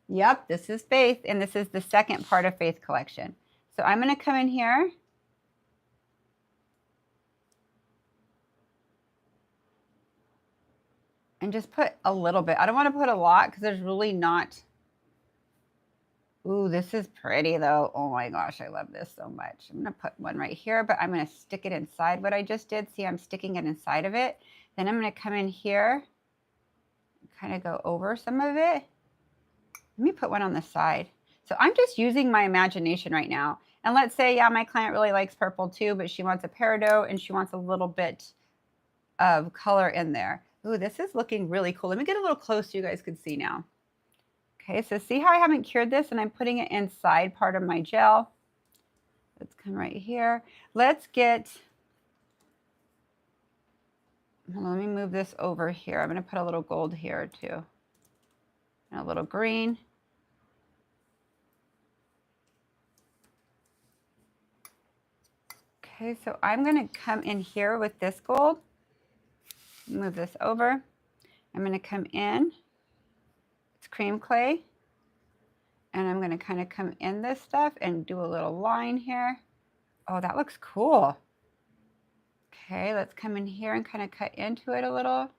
Yep, this is faith, and this is the second part of faith collection. So I'm going to come in here. And just put a little bit. I don't want to put a lot because there's really not. Ooh, this is pretty though. Oh my gosh, I love this so much. I'm going to put one right here, but I'm going to stick it inside what I just did. See, I'm sticking it inside of it. Then I'm going to come in here, kind of go over some of it. Let me put one on the side. So I'm just using my imagination right now. And let's say, yeah, my client really likes purple too, but she wants a peridot and she wants a little bit of color in there. Ooh, this is looking really cool. Let me get a little close so you guys can see now. Okay, so see how I haven't cured this and I'm putting it inside part of my gel. Let's come right here. Let's get, let me move this over here. I'm going to put a little gold here too. And a little green. Okay, so I'm going to come in here with this gold. Move this over. I'm going to come in. It's cream clay. And I'm going to kind of come in this stuff and do a little line here. Oh, that looks cool. Okay, let's come in here and kind of cut into it a little.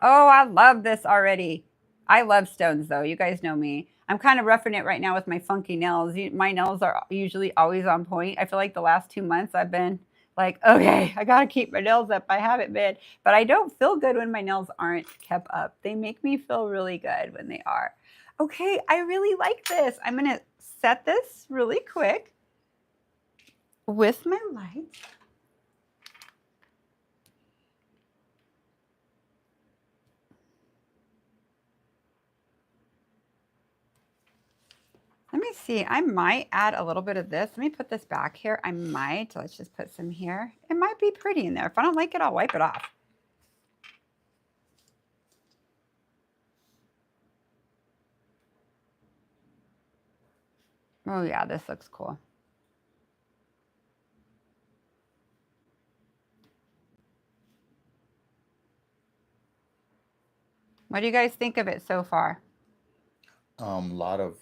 Oh, I love this already. I love stones though. You guys know me. I'm kind of roughing it right now with my funky nails. My nails are usually always on point. I feel like the last 2 months I've been like, okay, I got to keep my nails up. I haven't been, but I don't feel good when my nails aren't kept up. They make me feel really good when they are. Okay, I really like this. I'm going to set this really quick with my lights. Let me see. I might add a little bit of this. Let me put this back here. I might. Let's just put some here. It might be pretty in there. If I don't like it, I'll wipe it off. Oh yeah, this looks cool. What do you guys think of it so far? Lot of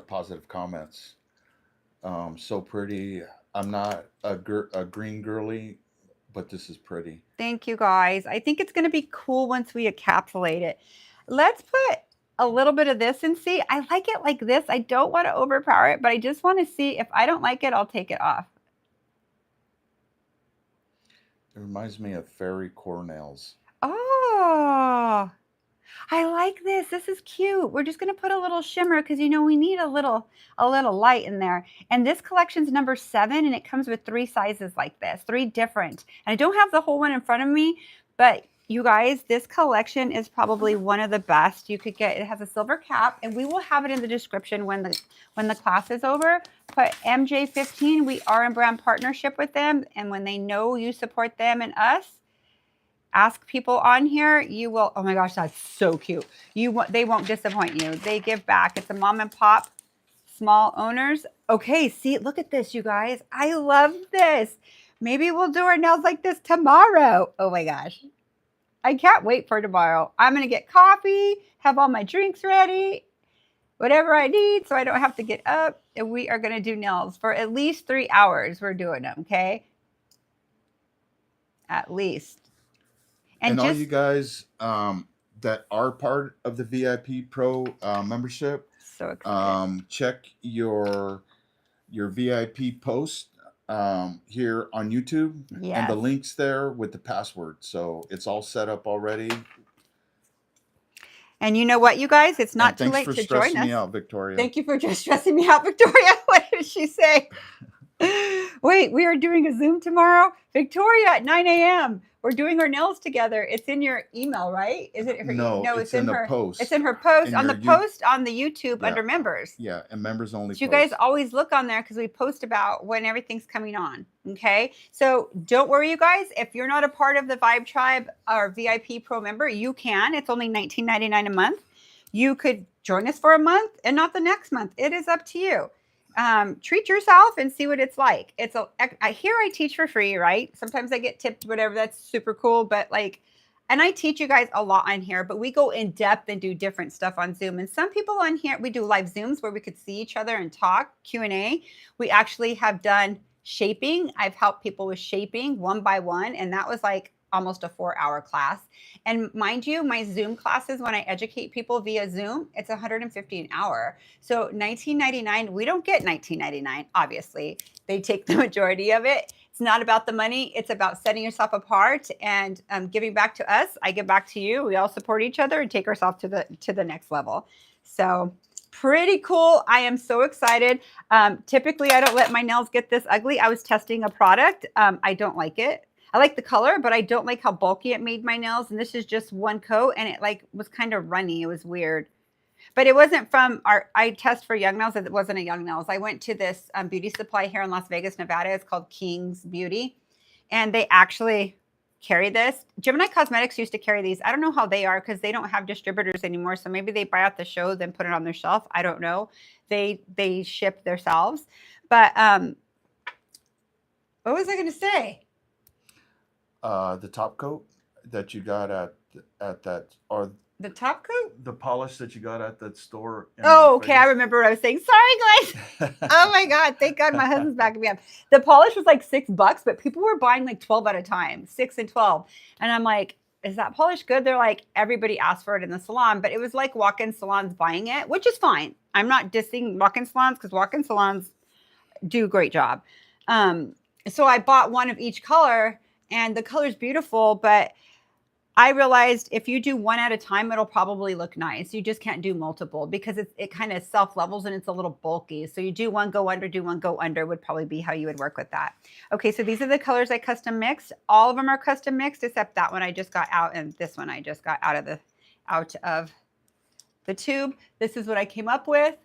positive comments. So pretty. I'm not a green girly, but this is pretty. Thank you guys. I think it's going to be cool once we encapsulate it. Let's put a little bit of this and see. I like it like this. I don't want to overpower it, but I just want to see. If I don't like it, I'll take it off. It reminds me of fairy core nails. Oh, I like this. This is cute. We're just going to put a little shimmer because, you know, we need a little light in there. And this collection's number 7, and it comes with 3 sizes like this, 3 different. And I don't have the whole one in front of me, but you guys, this collection is probably one of the best you could get. It has a silver cap, and we will have it in the description when the class is over. Put MJ15. We are in brand partnership with them, and when they know you support them and us, ask people on here, you will, oh my gosh, that's so cute. They won't disappoint you. They give back. It's a mom and pop, small owners. Okay, see, look at this, you guys. I love this. Maybe we'll do our nails like this tomorrow. Oh my gosh. I can't wait for tomorrow. I'm going to get coffee, have all my drinks ready, whatever I need so I don't have to get up. And we are going to do nails for at least 3 hours. We're doing them, okay? At least. And all you guys that are part of the VIP Pro membership, so excited. Check your VIP post here on YouTube, and the links there with the password. So it's all set up already. And you know what, you guys? It's not too late to join us. Thanks for stressing me out, Victoria. Thank you for just stressing me out, Victoria. What did she say? Wait, we are doing a Zoom tomorrow? Victoria, at 9 a.m. We're doing our nails together. It's in your email, right? Is it? No, it's in her post. It's in her post. On the post on the YouTube under members. Yeah, and members only. So you guys always look on there because we post about when everything's coming on. Okay, so don't worry, you guys. If you're not a part of the Vibe Tribe or VIP Pro member, you can. It's only $19.99 a month. You could join us for a month and not the next month. It is up to you. Treat yourself and see what it's like. I teach for free, right? Sometimes I get tipped, whatever. That's super cool. But and I teach you guys a lot on here, but we go in depth and do different stuff on Zoom. And some people on here, we do live Zooms where we could see each other and talk, Q&A. We actually have done shaping. I've helped people with shaping 1 by 1. And that was like almost a 4-hour class. And mind you, my Zoom classes, when I educate people via Zoom, it's $150 an hour. So $19.99, we don't get $19.99, obviously. They take the majority of it. It's not about the money. It's about setting yourself apart and giving back to us. I give back to you. We all support each other and take ourselves to the next level. So pretty cool. I am so excited. Typically, I don't let my nails get this ugly. I was testing a product. I don't like it. I like the color, but I don't like how bulky it made my nails. And this is just 1 coat, and it was kind of runny. It was weird. But it wasn't from I test for Young Nails. It wasn't a Young Nails. I went to this beauty supply here in Las Vegas, Nevada. It's called King's Beauty. And they actually carry this. Gemini Cosmetics used to carry these. I don't know how they are because they don't have distributors anymore. So maybe they buy out the show, then put it on their shelf. I don't know. They ship themselves. But what was I going to say? The top coat that you got at that, or the top coat, the polish that you got at that store. Oh, okay. I remember what I was saying. Sorry, guys. Oh my God. Thank God my husband's backing me up. The polish was like $6, but people were buying like 12 at a time, 6 and 12. And I'm like, is that polish good? They're like, everybody asked for it in the salon, but it was like walk-in salons buying it, which is fine. I'm not dissing walk-in salons because walk-in salons do a great job. So I bought one of each color, and the color's beautiful, but I realized if you do one at a time, it'll probably look nice. You just can't do multiple because it kind of self-levels and it's a little bulky. So you do one, go under, do one, go under would probably be how you would work with that. Okay, so these are the colors I custom mixed. All of them are custom mixed except that one I just got out, and this one I just got out of the tube. This is what I came up with.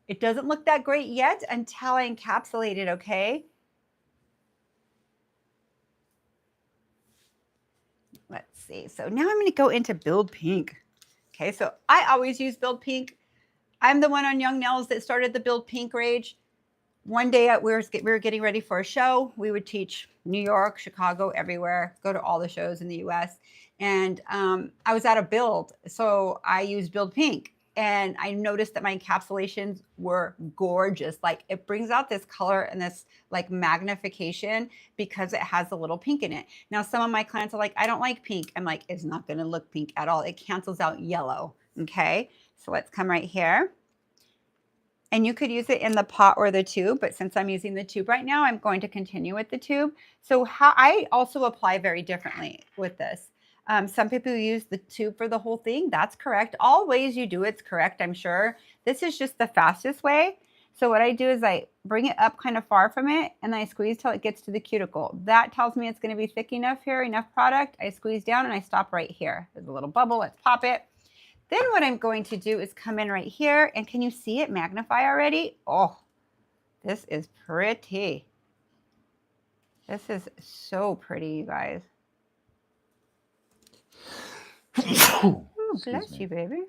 It doesn't look that great yet until I encapsulate it, okay? Let's see. So now I'm going to go into Build Pink. Okay, so I always use Build Pink. I'm the one on Young Nails that started the Build Pink rage. One day we were getting ready for a show. We would teach New York, Chicago, everywhere, go to all the shows in the US. And I was at a build, so I used Build Pink. And I noticed that my encapsulations were gorgeous. Like it brings out this color and this like magnification because it has a little pink in it. Now, some of my clients are like, I don't like pink. I'm like, it's not going to look pink at all. It cancels out yellow. Okay. So let's come right here. And you could use it in the pot or the tube, but since I'm using the tube right now, I'm going to continue with the tube. So how I also apply very differently with this. Some people use the tube for the whole thing. That's correct. All ways you do it's correct, I'm sure. This is just the fastest way. So what I do is I bring it up kind of far from it and I squeeze till it gets to the cuticle. That tells me it's going to be thick enough here, enough product. I squeeze down and I stop right here. There's a little bubble. Let's pop it. Then what I'm going to do is come in right here, and can you see it magnify already? Oh, this is pretty. This is so pretty, you guys. Oh, bless you, baby.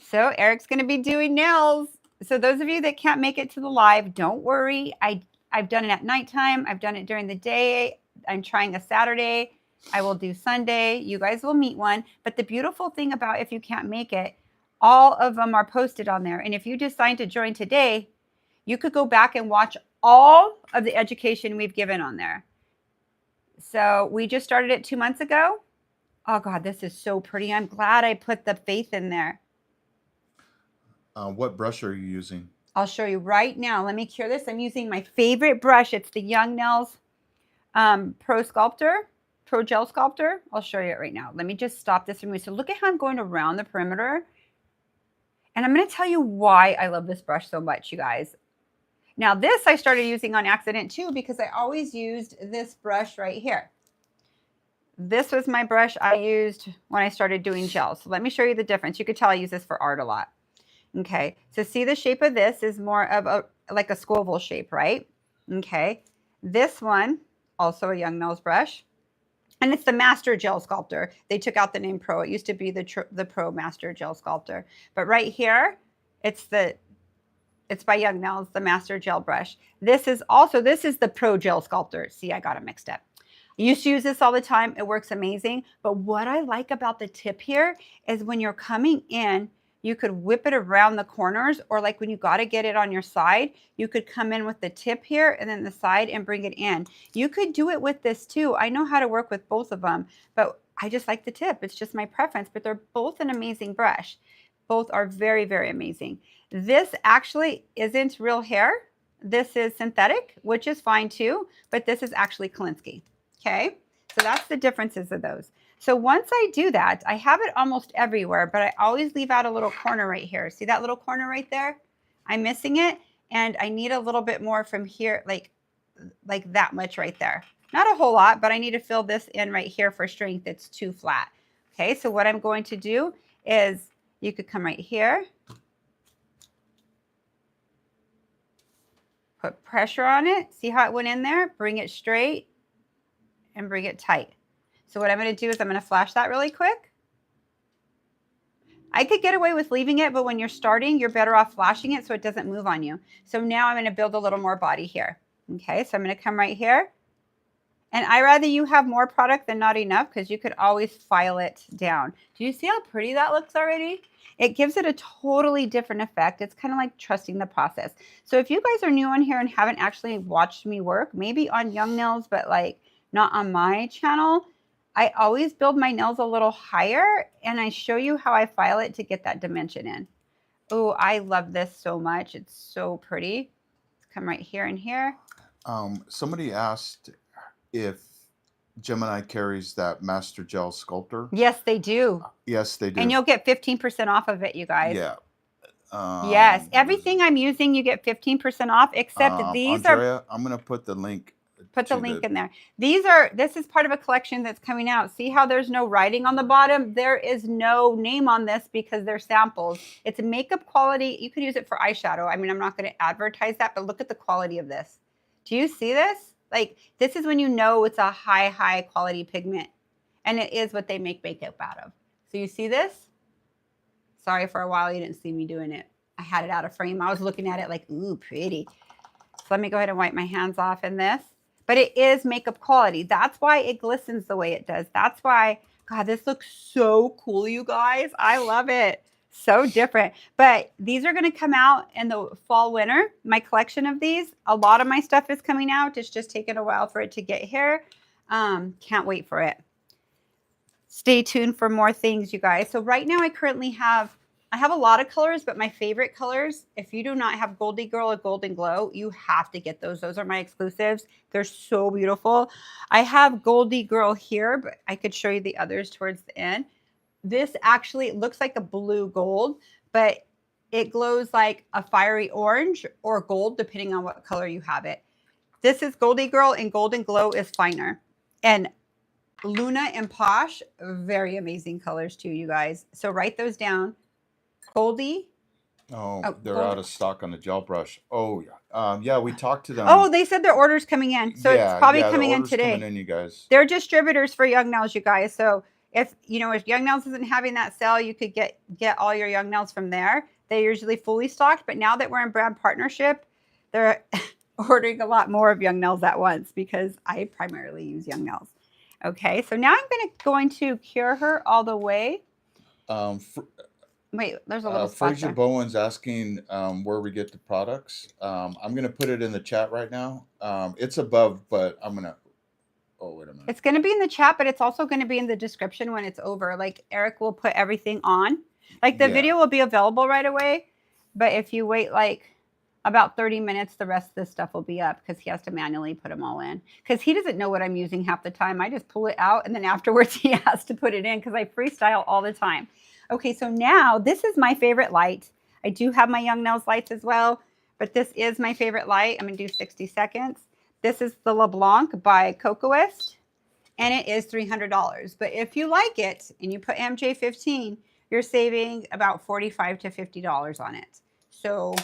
So Eric's going to be doing nails. So those of you that can't make it to the live, don't worry. I've done it at nighttime. I've done it during the day. I'm trying a Saturday. I will do Sunday. You guys will meet one. But the beautiful thing about if you can't make it, all of them are posted on there. And if you decide to join today, you could go back and watch all of the education we've given on there. So we just started it 2 months ago. Oh God, this is so pretty. I'm glad I put the faith in there. What brush are you using? I'll show you right now. Let me cure this. I'm using my favorite brush. It's the Young Nails Pro Gel Sculptor. I'll show you it right now. Let me just stop this from me. So look at how I'm going around the perimeter. And I'm going to tell you why I love this brush so much, you guys. Now this I started using on accident too, because I always used this brush right here. This was my brush I used when I started doing gels. So let me show you the difference. You could tell I use this for art a lot. Okay, so see the shape of this is more of like a Scoville shape, right? Okay, this one, also a Young Nails brush. And it's the Master Gel Sculptor. They took out the name Pro. It used to be the Pro Master Gel Sculptor. But right here, it's by Young Nails, the Master Gel brush. This is the Pro Gel Sculptor. See, I got it mixed up. I used to use this all the time. It works amazing. But what I like about the tip here is when you're coming in, you could whip it around the corners, or like when you got to get it on your side, you could come in with the tip here and then the side and bring it in. You could do it with this too. I know how to work with both of them, but I just like the tip. It's just my preference, but they're both an amazing brush. Both are very, very amazing. This actually isn't real hair. This is synthetic, which is fine too, but this is actually Kolinsky. Okay, so that's the differences of those. So once I do that, I have it almost everywhere, but I always leave out a little corner right here. See that little corner right there? I'm missing it, and I need a little bit more from here, like that much right there. Not a whole lot, but I need to fill this in right here for strength. It's too flat. Okay, so what I'm going to do is you could come right here, put pressure on it. See how it went in there? Bring it straight and bring it tight. So what I'm going to do is I'm going to flash that really quick. I could get away with leaving it, but when you're starting, you're better off flashing it so it doesn't move on you. So now I'm going to build a little more body here. Okay, so I'm going to come right here. And I rather you have more product than not enough, because you could always file it down. Do you see how pretty that looks already? It gives it a totally different effect. It's kind of like trusting the process. So if you guys are new on here and haven't actually watched me work, maybe on Young Nails, but like not on my channel, I always build my nails a little higher, and I show you how I file it to get that dimension in. Oh, I love this so much. It's so pretty. Let's come right here and here. Somebody asked if Gemini carries that Master Gel Sculptor. Yes, they do. Yes, they do. And you'll get 15% off of it, you guys. Yeah. Yes, What is everything it? I'm using, you get 15% off, except these are, Andrea, I'm gonna put the link put the to link the. in there. This is part of a collection that's coming out. See how there's no writing on the bottom? There is no name on this because they're samples. It's a makeup quality. You can use it for eyeshadow. I mean, I'm not going to advertise that, but look at the quality of this. Do you see this? Like, this is when you know it's a high quality pigment. And it is what they make makeup out of. So you see this? Sorry, for a while you didn't see me doing it. I had it out of frame. I was looking at it like, ooh, pretty. So let me go ahead and wipe my hands off in this. But it is makeup quality. That's why it glistens the way it does. That's why, God, this looks so cool, you guys. I love it. So different. But these are going to come out in the fall, winter. My collection of these, a lot of my stuff is coming out. It's just taken a while for it to get here. Can't wait for it. Stay tuned for more things, you guys. So right now I currently have, I have a lot of colors, but my favorite colors, if you do not have Goldie Girl or Golden Glow, you have to get those. Those are my exclusives. They're so beautiful. I have Goldie Girl here, but I could show you the others towards the end. This actually looks like a blue gold, but it glows like a fiery orange or gold, depending on what color you have it. This is Goldie Girl, and Golden Glow is finer. And Luna and Posh, very amazing colors too, you guys. So write those down. Goldie. Oh, they're Goldie. out of stock on the gel brush. Oh yeah. Yeah, we talked to them. Oh, they said their order's coming in. So yeah, it's probably yeah, coming the in order's today. Coming in, you guys. They're distributors for Young Nails, you guys. So if Young Nails isn't having that sale, you could get all your Young Nails from there. They're usually fully stocked, but now that we're in brand partnership, they're ordering a lot more of Young Nails at once because I primarily use Young Nails. Okay, so now I'm going to cure her all the way. Wait, there's a little spot Fraser there. Bowen's asking where we get the products. I'm gonna put it in the chat right now. It's above, but I'm gonna. Oh, wait a minute. It's gonna be in the chat, but it's also gonna be in the description when it's over. Like Eric will put everything on. Like the video will be available right away, but if you wait like about 30 minutes, the rest of this stuff will be up because he has to manually put them all in. Because he doesn't know what I'm using half the time. I just pull it out and then afterwards he has to put it in because I freestyle all the time. Okay, so now this is my favorite light. I do have my Young Nails lights as well, but this is my favorite light. I'm gonna do 60 seconds. This is the LeBlanc by Cocoist, and it is $300. But if you like it and you put MJ15, you're saving about $45 to $50 on it. So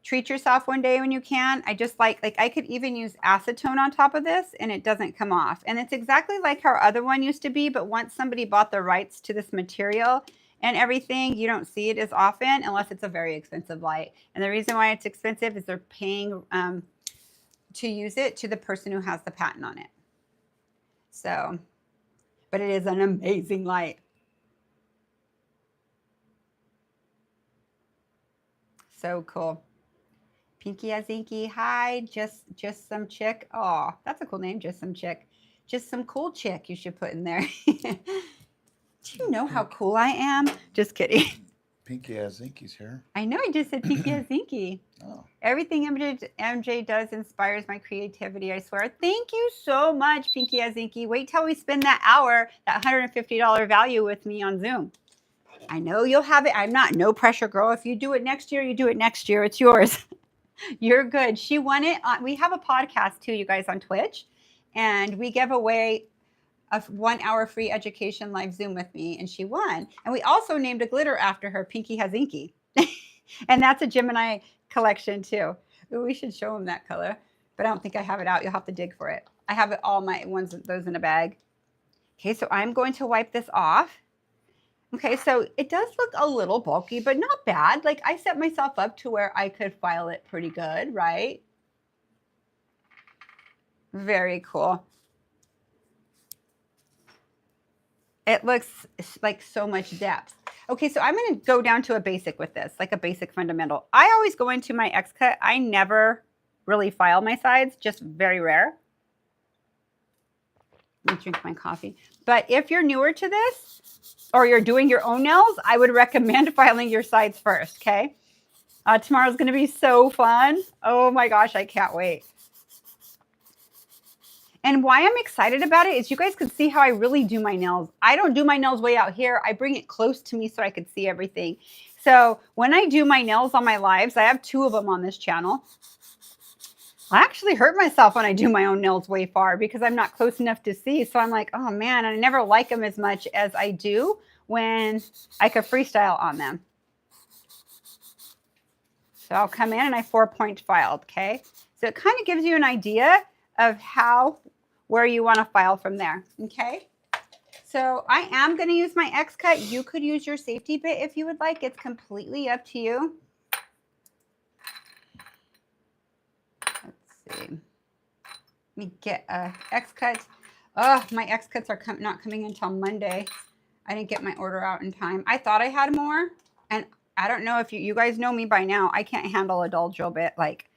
treat yourself one day when you can. I just like I could even use acetone on top of this and it doesn't come off. And it's exactly like our other one used to be, but once somebody bought the rights to this material and everything, you don't see it as often unless it's a very expensive light. And the reason why it's expensive is they're paying to use it to the person who has the patent on it. So, but it is an amazing light. So cool. Pinky Azinky, hi, just some chick. Oh, that's a cool name, just some chick. Just some cool chick you should put in there. Do you know how cool I am? Just kidding. Pinky Azinky's here. I know, I just said Pinky Azinky. Oh. Everything MJ does inspires my creativity, I swear. Thank you so much, Pinky Azinky. Wait till we spend that hour, that $150 value with me on Zoom. I know you'll have it. I'm not no pressure girl. If you do it next year, you do it next year. It's yours. You're good. She won it. We have a podcast too, you guys, on Twitch. And we give away a 1 hour free education live Zoom with me. And she won. And we also named a glitter after her, Pinky Hazinky. And that's a Gemini collection too. Ooh, we should show them that color. But I don't think I have it out. You'll have to dig for it. I have it all my ones, those in a bag. Okay, so I'm going to wipe this off. Okay, so it does look a little bulky, but not bad. Like I set myself up to where I could file it pretty good, right? Very cool. It looks like so much depth. Okay, so I'm going to go down to a basic with this, like a basic fundamental. I always go into my X-Cut. I never really file my sides, just very rare. Let me drink my coffee. But if you're newer to this or you're doing your own nails, I would recommend filing your sides first, okay? Tomorrow's going to be so fun. Oh my gosh, I can't wait. And why I'm excited about it is you guys can see how I really do my nails. I don't do my nails way out here. I bring it close to me so I can see everything. So when I do my nails on my lives, I have 2 of them on this channel. I actually hurt myself when I do my own nails way far because I'm not close enough to see. So I'm like, oh man, I never like them as much as I do when I could freestyle on them. So I'll come in and I 4-point filed, okay? So it kind of gives you an idea of where you want to file from there, okay? So I am going to use my X-cut. You could use your safety bit if you would like. It's completely up to you. Let's see. Let me get a X-cut. Oh, my X-cuts are not coming until Monday. I didn't get my order out in time. I thought I had more, and I don't know if you guys know me by now. I can't handle a dull drill bit. Like,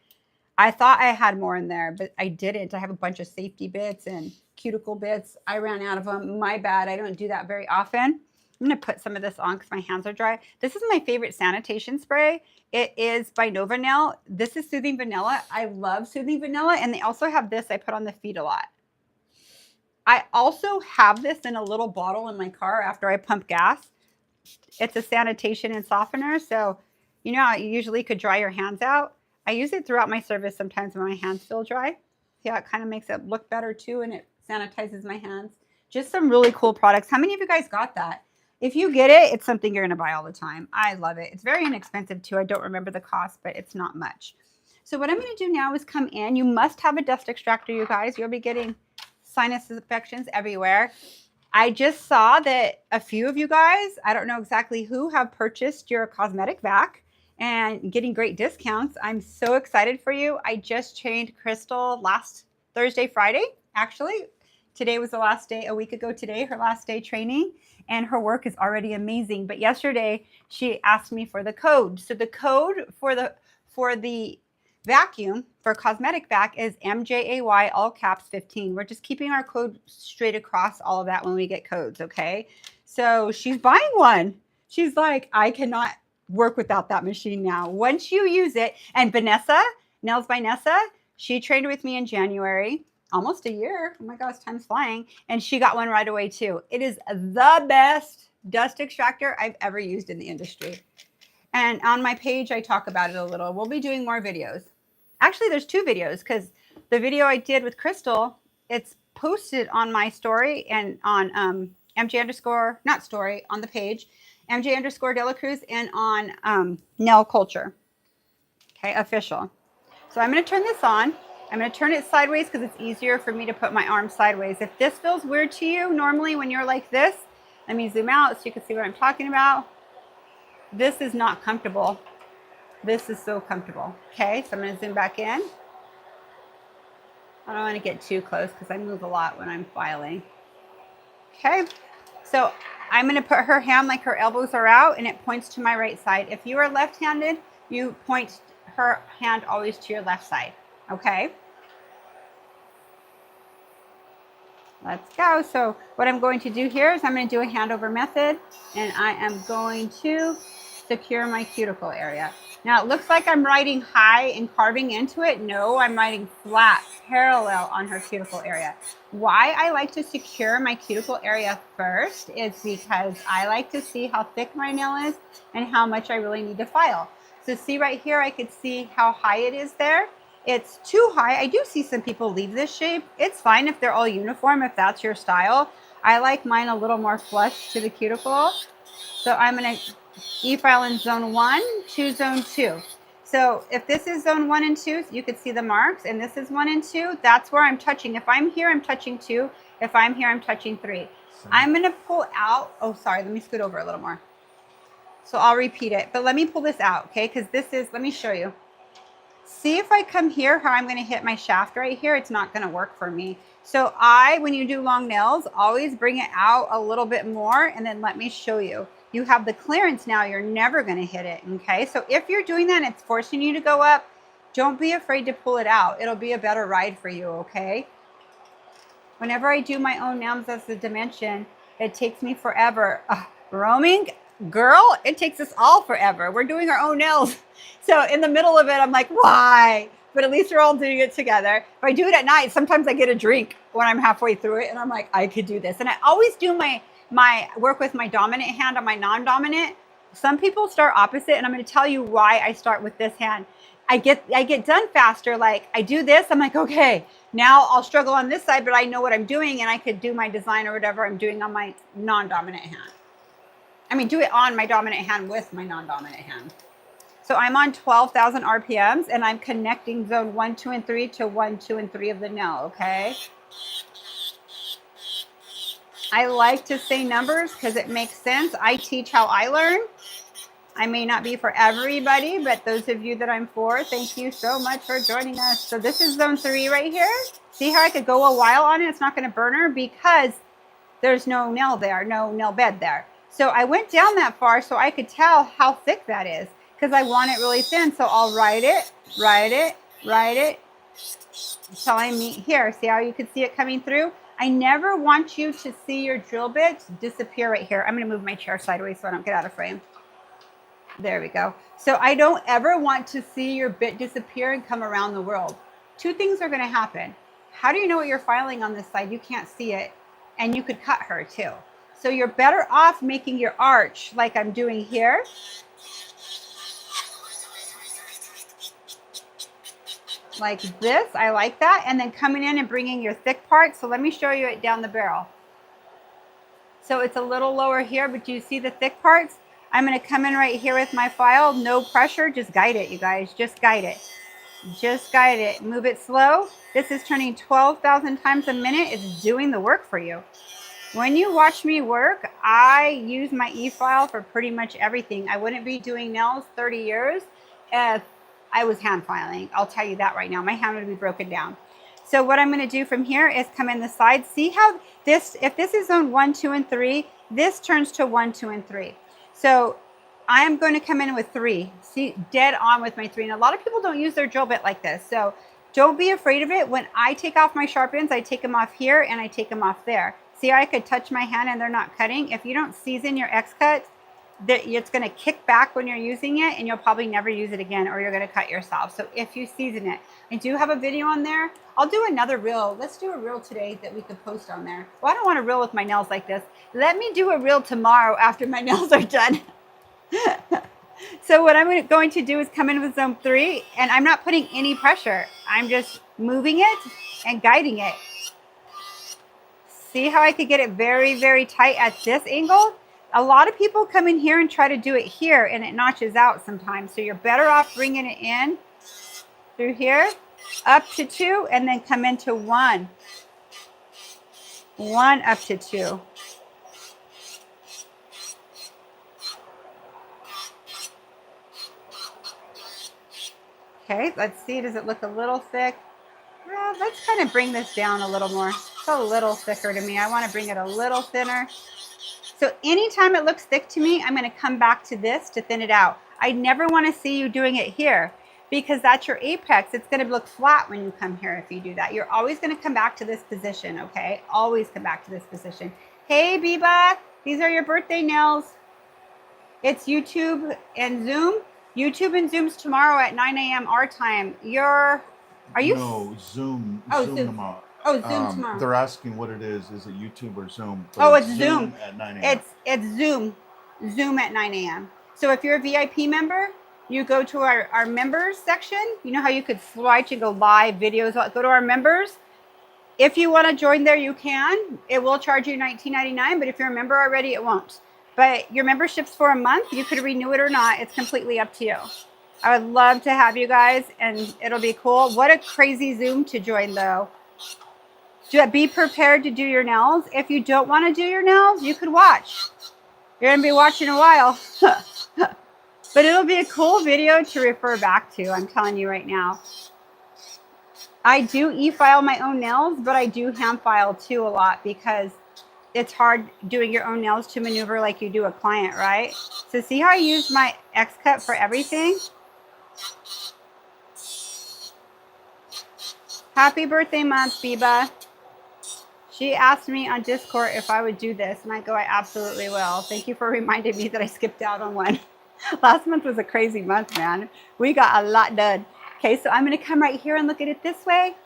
I thought I had more in there, but I didn't. I have a bunch of safety bits and cuticle bits. I ran out of them. My bad. I don't do that very often. I'm going to put some of this on because my hands are dry. This is my favorite sanitation spray. It is by Nova Nail. This is Soothing Vanilla. I love Soothing Vanilla, and they also have this I put on the feet a lot. I also have this in a little bottle in my car after I pump gas. It's a sanitation and softener, so you know how you usually could dry your hands out? I use it throughout my service sometimes when my hands feel dry. Yeah, it kind of makes it look better too, and it sanitizes my hands. Just some really cool products. How many of you guys got that? If you get it, it's something you're going to buy all the time. I love it. It's very inexpensive too. I don't remember the cost, but it's not much. So what I'm going to do now is come in. You must have a dust extractor, you guys. You'll be getting sinus infections everywhere. I just saw that a few of you guys, I don't know exactly who, have purchased your cosmetic vac and getting great discounts. I'm so excited for you. I just trained Crystal last Thursday, Friday, actually. Today was the last day, a week ago today, her last day training, and her work is already amazing. But yesterday, she asked me for the code. So the code for the vacuum, for cosmetic vac, is MJAY, all caps 15. We're just keeping our code straight across all of that when we get codes, okay? So she's buying one. She's like, I cannot work without that machine now. Once you use it, and Vanessa, Nails by Nessa, she trained with me in January, almost a year. Oh my gosh, time's flying. And she got one right away too. It is the best dust extractor I've ever used in the industry. And on my page, I talk about it a little. We'll be doing more videos. Actually, there's 2 videos because the video I did with Crystal, it's posted on my story and on MJ underscore, not story, on the page, MJ underscore Dela Cruz, and on Nail Culture. Okay, official. So I'm going to turn this on. I'm going to turn it sideways because it's easier for me to put my arm sideways. If this feels weird to you, normally when you're like this, let me zoom out so you can see what I'm talking about. This is not comfortable. This is so comfortable. Okay, so I'm going to zoom back in. I don't want to get too close because I move a lot when I'm filing. Okay, so I'm going to put her hand like her elbows are out and it points to my right side. If you are left-handed, you point her hand always to your left side. Okay. Let's go. So what I'm going to do here is I'm going to do a handover method, and I am going to secure my cuticle area. Now it looks like I'm writing high and carving into it. No, I'm writing flat, parallel on her cuticle area. Why I like to secure my cuticle area first is because I like to see how thick my nail is and how much I really need to file. So see right here, I could see how high it is there. It's too high. I do see some people leave this shape. It's fine if they're all uniform, if that's your style. I like mine a little more flush to the cuticle. So I'm going to e-file in zone 1 to zone 2. So if this is zone 1 and 2, you could see the marks, and this is 1 and 2, that's where I'm touching. If I'm here, I'm touching 2. If I'm here, I'm touching 3. I'm going to pull out. Oh, sorry. Let me scoot over a little more. So I'll repeat it, but let me pull this out, okay? Because this is, let me show you. See if I come here, how I'm going to hit my shaft right here, it's not going to work for me. So when you do long nails, always bring it out a little bit more, and then let me show you. You have the clearance now, you're never going to hit it, okay? So if you're doing that and it's forcing you to go up, don't be afraid to pull it out. It'll be a better ride for you, okay? Whenever I do my own nails as a dimension, it takes me forever. Roaming, girl, it takes us all forever. We're doing our own nails. So in the middle of it, I'm like, why? But at least we're all doing it together. If I do it at night, sometimes I get a drink when I'm halfway through it and I'm like, I could do this. And I always do my work with my dominant hand on my non-dominant. Some people start opposite, and I'm going to tell you why I start with this hand. I get done faster. Like I do this, I'm like, okay, now I'll struggle on this side, but I know what I'm doing and I could do my design or whatever I'm doing on my non-dominant hand. I mean, do it on my dominant hand with my non-dominant hand. So I'm on 12,000 RPMs and I'm connecting zone 1, 2, and 3 to 1, 2, and 3 of the nail, okay? I like to say numbers because it makes sense. I teach how I learn. I may not be for everybody, but those of you that I'm for, thank you so much for joining us. So this is zone 3 right here. See how I could go a while on it? It's not going to burn her because there's no nail there, no nail bed there. So I went down that far so I could tell how thick that is because I want it really thin. So I'll write it until I meet here. See how you can see it coming through? I never want you to see your drill bits disappear right here. I'm going to move my chair sideways so I don't get out of frame. There we go. So I don't ever want to see your bit disappear and come around the world. Two things are going to happen. How do you know what you're filing on this side? You can't see it, and you could cut her too. So you're better off making your arch like I'm doing here. Like this, I like that. And then coming in and bringing your thick part. So let me show you it down the barrel. So it's a little lower here, but do you see the thick parts? I'm going to come in right here with my file. No pressure. Just guide it, you guys. Just guide it. Just guide it. Move it slow. This is turning 12,000 times a minute. It's doing the work for you. When you watch me work, I use my e-file for pretty much everything. I wouldn't be doing nails 30 years if I was hand filing. I'll tell you that right now. My hand would be broken down. So what I'm going to do from here is come in the side. See how this, if this is zone 1, 2, and 3, this turns to 1, 2, and 3. So I am going to come in with 3. See, dead on with my 3. And a lot of people don't use their drill bit like this. So don't be afraid of it. When I take off my sharp ends, I take them off here and I take them off there. See how I could touch my hand and they're not cutting? If you don't season your X cut, it's going to kick back when you're using it and you'll probably never use it again, or you're going to cut yourself. So if you season it, I do have a video on there. I'll do another reel. Let's do a reel today that we could post on there. Well, I don't want to reel with my nails like this. Let me do a reel tomorrow after my nails are done. So what I'm going to do is come in with zone 3, and I'm not putting any pressure. I'm just moving it and guiding it. See how I could get it very, very tight at this angle? A lot of people come in here and try to do it here, and it notches out sometimes. So you're better off bringing it in through here, up to 2, and then come into 1. 1 up to 2. Okay, let's see. Does it look a little thick? Well, let's kind of bring this down a little more. It's a little thicker to me. I want to bring it a little thinner. So anytime it looks thick to me, I'm going to come back to this to thin it out. I never want to see you doing it here because that's your apex. It's going to look flat when you come here if you do that. You're always going to come back to this position, okay? Always come back to this position. Hey, Biba, these are your birthday nails. It's YouTube and Zoom. YouTube and Zoom's tomorrow at 9 a.m. our time. Are you? No, Zoom. Oh, Zoom Zoom. tomorrow. Oh, Zoom tomorrow. They're asking what it is. Is it YouTube or Zoom? Oh, it's Zoom. At 9 a.m. It's Zoom. Zoom at 9 a.m. So if you're a VIP member, you go to our members section. You know how you could slide to go live videos. Go to our members. If you want to join there, you can. It will charge you $19.99, but if you're a member already, it won't. But your membership's for a month. You could renew it or not. It's completely up to you. I would love to have you guys, and it'll be cool. What a crazy Zoom to join, though. Be prepared to do your nails. If you don't want to do your nails, you could watch. You're going to be watching a while. But it'll be a cool video to refer back to, I'm telling you right now. I do e-file my own nails, but I do hand file too a lot because it's hard doing your own nails to maneuver like you do a client, right? So see how I use my X-cut for everything? Happy birthday month, Biba. She asked me on Discord if I would do this, and I go, I absolutely will. Thank you for reminding me that I skipped out on one. Last month was a crazy month, man. We got a lot done. Okay, so I'm going to come right here and look at it this way,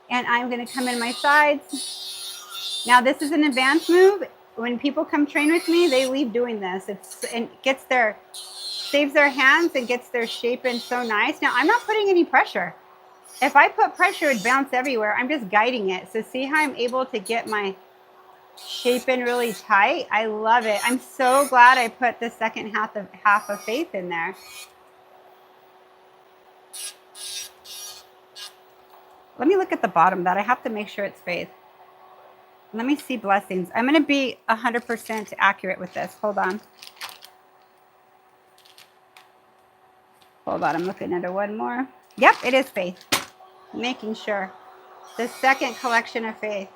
and I'm going to come in my sides. Now, this is an advanced move. When people come train with me, they leave doing this. Saves their hands and gets their shape in so nice. Now, I'm not putting any pressure. If I put pressure, it'd bounce everywhere. I'm just guiding it. So see how I'm able to get my shape in really tight? I love it. I'm so glad I put the second half of Faith in there. Let me look at the bottom of that. I have to make sure it's Faith. Let me see Blessings. I'm going to be 100% accurate with this. Hold on. Hold on. I'm looking at one more. Yep, it is Faith. Making sure. The second collection of Faith.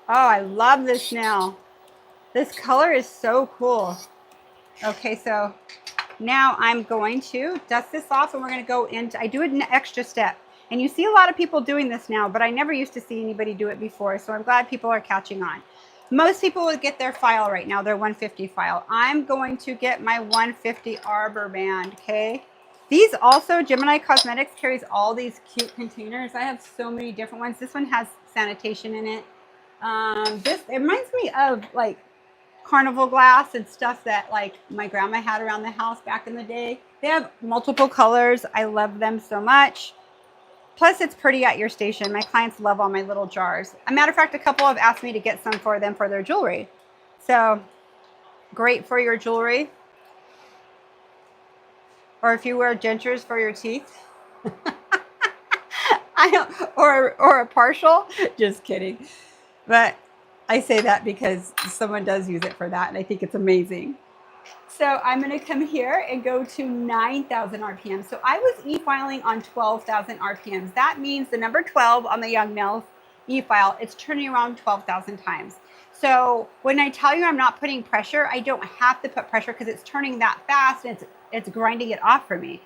Oh, I love this nail. This color is so cool. Okay, so now I'm going to dust this off and we're going to go into, I do an extra step. And you see a lot of people doing this now, but I never used to see anybody do it before. So I'm glad people are catching on. Most people would get their file right now, their 150 file. I'm going to get my 150 Arbor Band, okay? These also, Gemini Cosmetics carries all these cute containers. I have so many different ones. This one has sanitation in it. It reminds me of like carnival glass and stuff that like my grandma had around the house back in the day. They have multiple colors. I love them so much. Plus, it's pretty at your station. My clients love all my little jars. As a matter of fact, a couple have asked me to get some for them for their jewelry. So, great for your jewelry. Or if you wear dentures for your teeth. or a partial. Just kidding. But I say that because someone does use it for that, and I think it's amazing. So I'm going to come here and go to 9,000 RPM. So I was e-filing on 12,000 RPMs. That means the number 12 on the Young Nails e-file, it's turning around 12,000 times. So when I tell you I'm not putting pressure, I don't have to put pressure because it's turning that fast and it's grinding it off for me.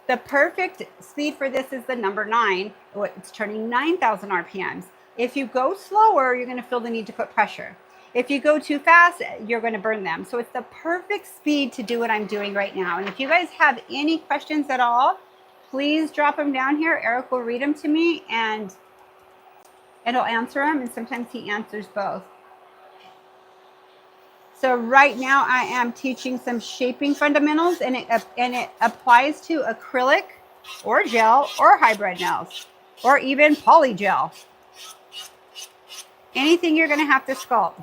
The perfect speed for this is the number 9. It's turning 9,000 RPMs. If you go slower, you're going to feel the need to put pressure. If you go too fast, you're going to burn them. So it's the perfect speed to do what I'm doing right now. And if you guys have any questions at all, please drop them down here. Eric will read them to me and it'll answer them. And sometimes he answers both. So right now I am teaching some shaping fundamentals, and it applies to acrylic or gel or hybrid nails or even poly gel. Anything you're going to have to sculpt.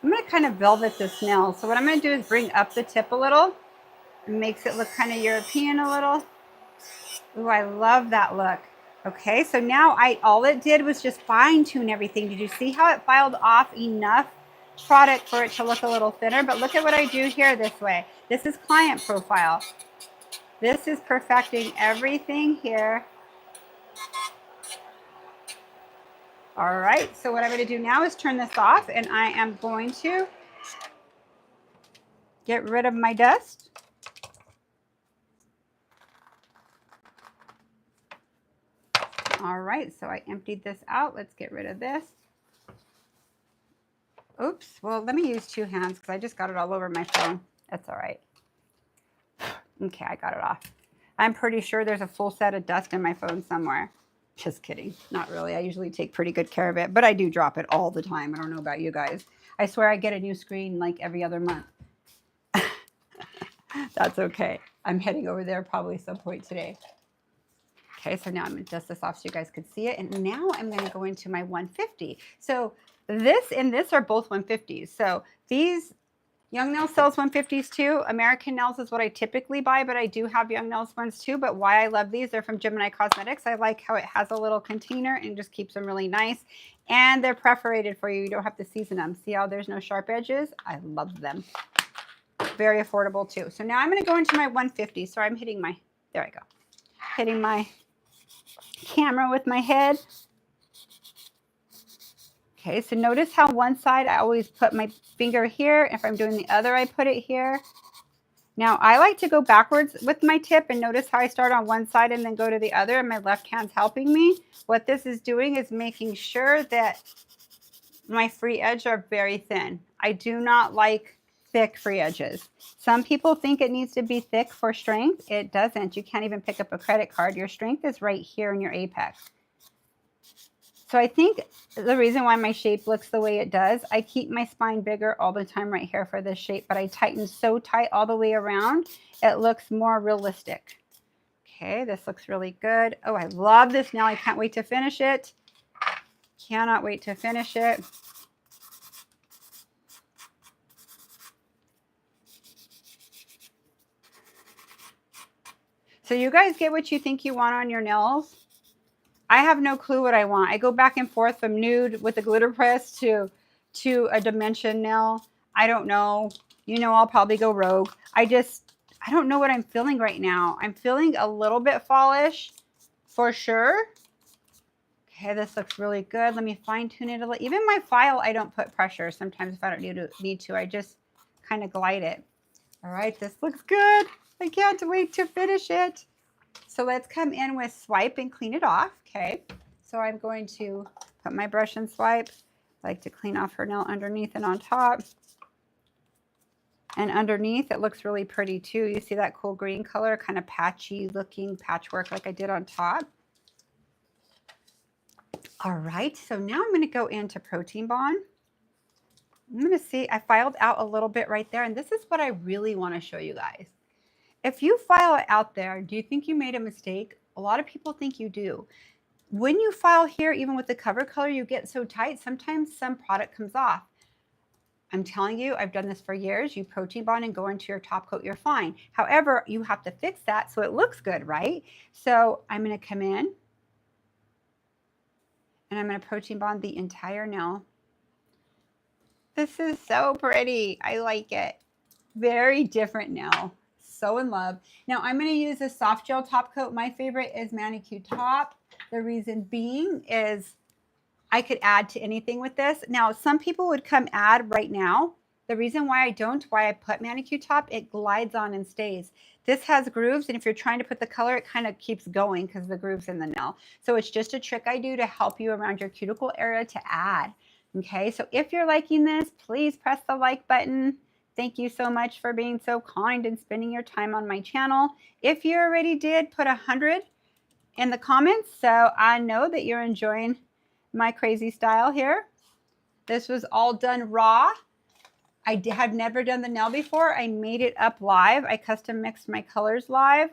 I'm going to kind of velvet this nail. So what I'm going to do is bring up the tip a little. It makes it look kind of European a little. Ooh, I love that look. Okay, so now all it did was just fine tune everything. Did you see how it filed off enough product for it to look a little thinner? But look at what I do here this way. This is client profile. This is perfecting everything here. All right, so what I'm going to do now is turn this off, and I am going to get rid of my dust. All right, so I emptied this out. Let's get rid of this. Oops, well, let me use 2 hands because I just got it all over my phone. That's all right. Okay, I got it off. I'm pretty sure there's a full set of dust in my phone somewhere. Just kidding. Not really. I usually take pretty good care of it, but I do drop it all the time. I don't know about you guys. I swear I get a new screen like every other month. That's okay. I'm heading over there probably some point today. Okay, so now I'm going to dust this off so you guys could see it. And now I'm going to go into my 150. So this and this are both 150s. So these Young Nails sells 150s too. American Nails is what I typically buy, but I do have Young Nails ones too. But why I love these, they're from Gemini Cosmetics. I like how it has a little container and just keeps them really nice. And they're perforated for you. You don't have to season them. See how there's no sharp edges? I love them. Very affordable too. So now I'm going to go into my 150. So I'm hitting my, there I go. Hitting my camera with my head. Okay, so notice how one side I always put my finger here. If I'm doing the other, I put it here. Now I like to go backwards with my tip and notice how I start on one side and then go to the other, and my left hand's helping me. What this is doing is making sure that my free edges are very thin. I do not like thick free edges. Some people think it needs to be thick for strength. It doesn't. You can't even pick up a credit card. Your strength is right here in your apex. So I think the reason why my shape looks the way it does, I keep my spine bigger all the time right here for this shape, but I tighten so tight all the way around, it looks more realistic. Okay, this looks really good. Oh, I love this now. I can't wait to finish it. Cannot wait to finish it. So you guys get what you think you want on your nails. I have no clue what I want. I go back and forth from nude with the glitter press to a dimension nail. I don't know. You know, I'll probably go rogue. I don't know what I'm feeling right now. I'm feeling a little bit fallish for sure. Okay, this looks really good. Let me fine tune it a little. Even my file, I don't put pressure. Sometimes if I don't need to, I just kind of glide it. All right, this looks good. I can't wait to finish it. So let's come in with swipe and clean it off. Okay, so I'm going to put my brush and swipe. I like to clean off her nail underneath and on top. And underneath, it looks really pretty too. You see that cool green color, kind of patchy looking patchwork like I did on top. All right, so now I'm going to go into Protein Bond. I'm going to see, I filed out a little bit right there, and this is what I really want to show you guys. If you file it out there, do you think you made a mistake? A lot of people think you do. When you file here, even with the cover color, you get so tight, sometimes some product comes off. I'm telling you, I've done this for years. You protein bond and go into your top coat, you're fine. However, you have to fix that so it looks good, right? So I'm going to come in and I'm going to protein bond the entire nail. This is so pretty. I like it. Very different nail. So in love. Now I'm going to use a soft gel top coat. My favorite is Manicure Top. The reason being is I could add to anything with this. Now some people would come add right now. The reason why I don't, why I put Manicure Top, it glides on and stays. This has grooves, and if you're trying to put the color, it kind of keeps going because the grooves in the nail. So it's just a trick I do to help you around your cuticle area to add. Okay, so if you're liking this, please press the like button. Thank you so much for being so kind and spending your time on my channel. If you already did, put 100 in the comments so I know that you're enjoying my crazy style here. This was all done raw. I have never done the nail before. I made it up live. I custom mixed my colors live.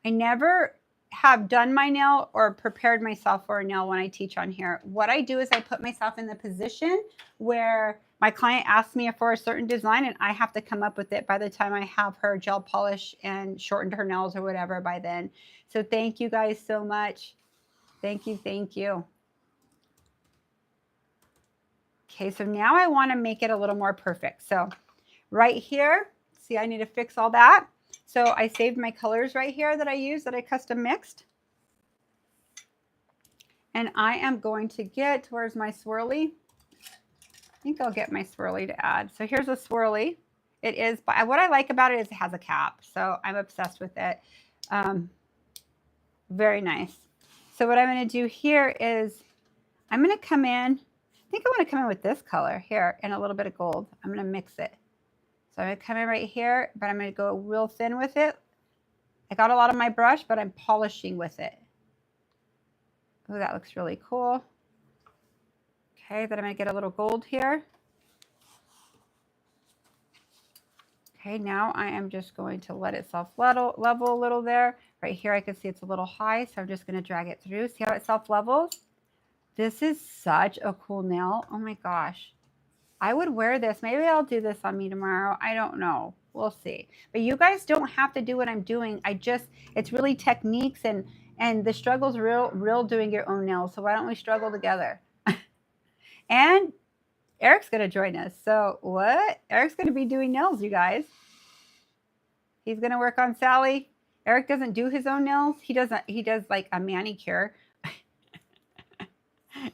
I never have done my nail or prepared myself for a nail when I teach on here. What I do is I put myself in the position where my client asks me for a certain design and I have to come up with it by the time I have her gel polish and shortened her nails or whatever by then. So thank you guys so much. Thank you, thank you. Okay, so now I want to make it a little more perfect. So right here, see, I need to fix all that. So I saved my colors right here that I used, that I custom mixed. And I am going to get, where's my swirly? I think I'll get my swirly to add. So here's a swirly. It is, what I like about it is it has a cap. So I'm obsessed with it. Very nice. So what I'm going to do here is I'm going to come in. I think I want to come in with this color here and a little bit of gold. I'm going to mix it. So I'm going to come in right here, but I'm going to go real thin with it. I got a lot on my brush, but I'm polishing with it. Oh, that looks really cool. Okay, then I'm going to get a little gold here. Okay, now I am just going to let it self-level a little there. Right here I can see it's a little high, so I'm just going to drag it through. See how it self-levels? This is such a cool nail. Oh my gosh. I would wear this. Maybe I'll do this on me tomorrow. I don't know. We'll see. But you guys don't have to do what I'm doing. It's really techniques and the struggle's real doing your own nails. So why don't we struggle together? And Eric's going to join us. So what? Eric's going to be doing nails, you guys. He's going to work on Sally. Eric doesn't do his own nails. He does like a manicure.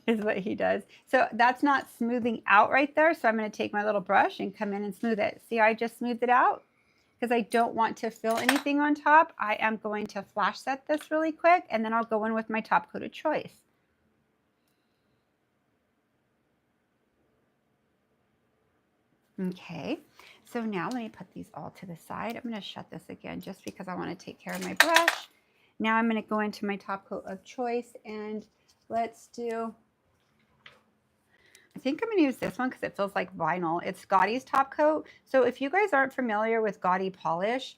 is what he does. So that's not smoothing out right there. So I'm going to take my little brush and come in and smooth it. See, I just smoothed it out because I don't want to fill anything on top. I am going to flash set this really quick, and then I'll go in with my top coat of choice. Okay, so now let me put these all to the side. I'm going to shut this again just because I want to take care of my brush. Now I'm going to go into my top coat of choice, and let's do, I think I'm going to use this one because it feels like vinyl. It's Gotti's top coat. So if you guys aren't familiar with Gotti polish,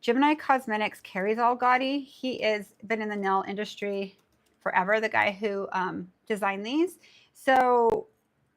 Gemini Cosmetics carries all Gotti. He has been in the nail industry forever, the guy who designed these. So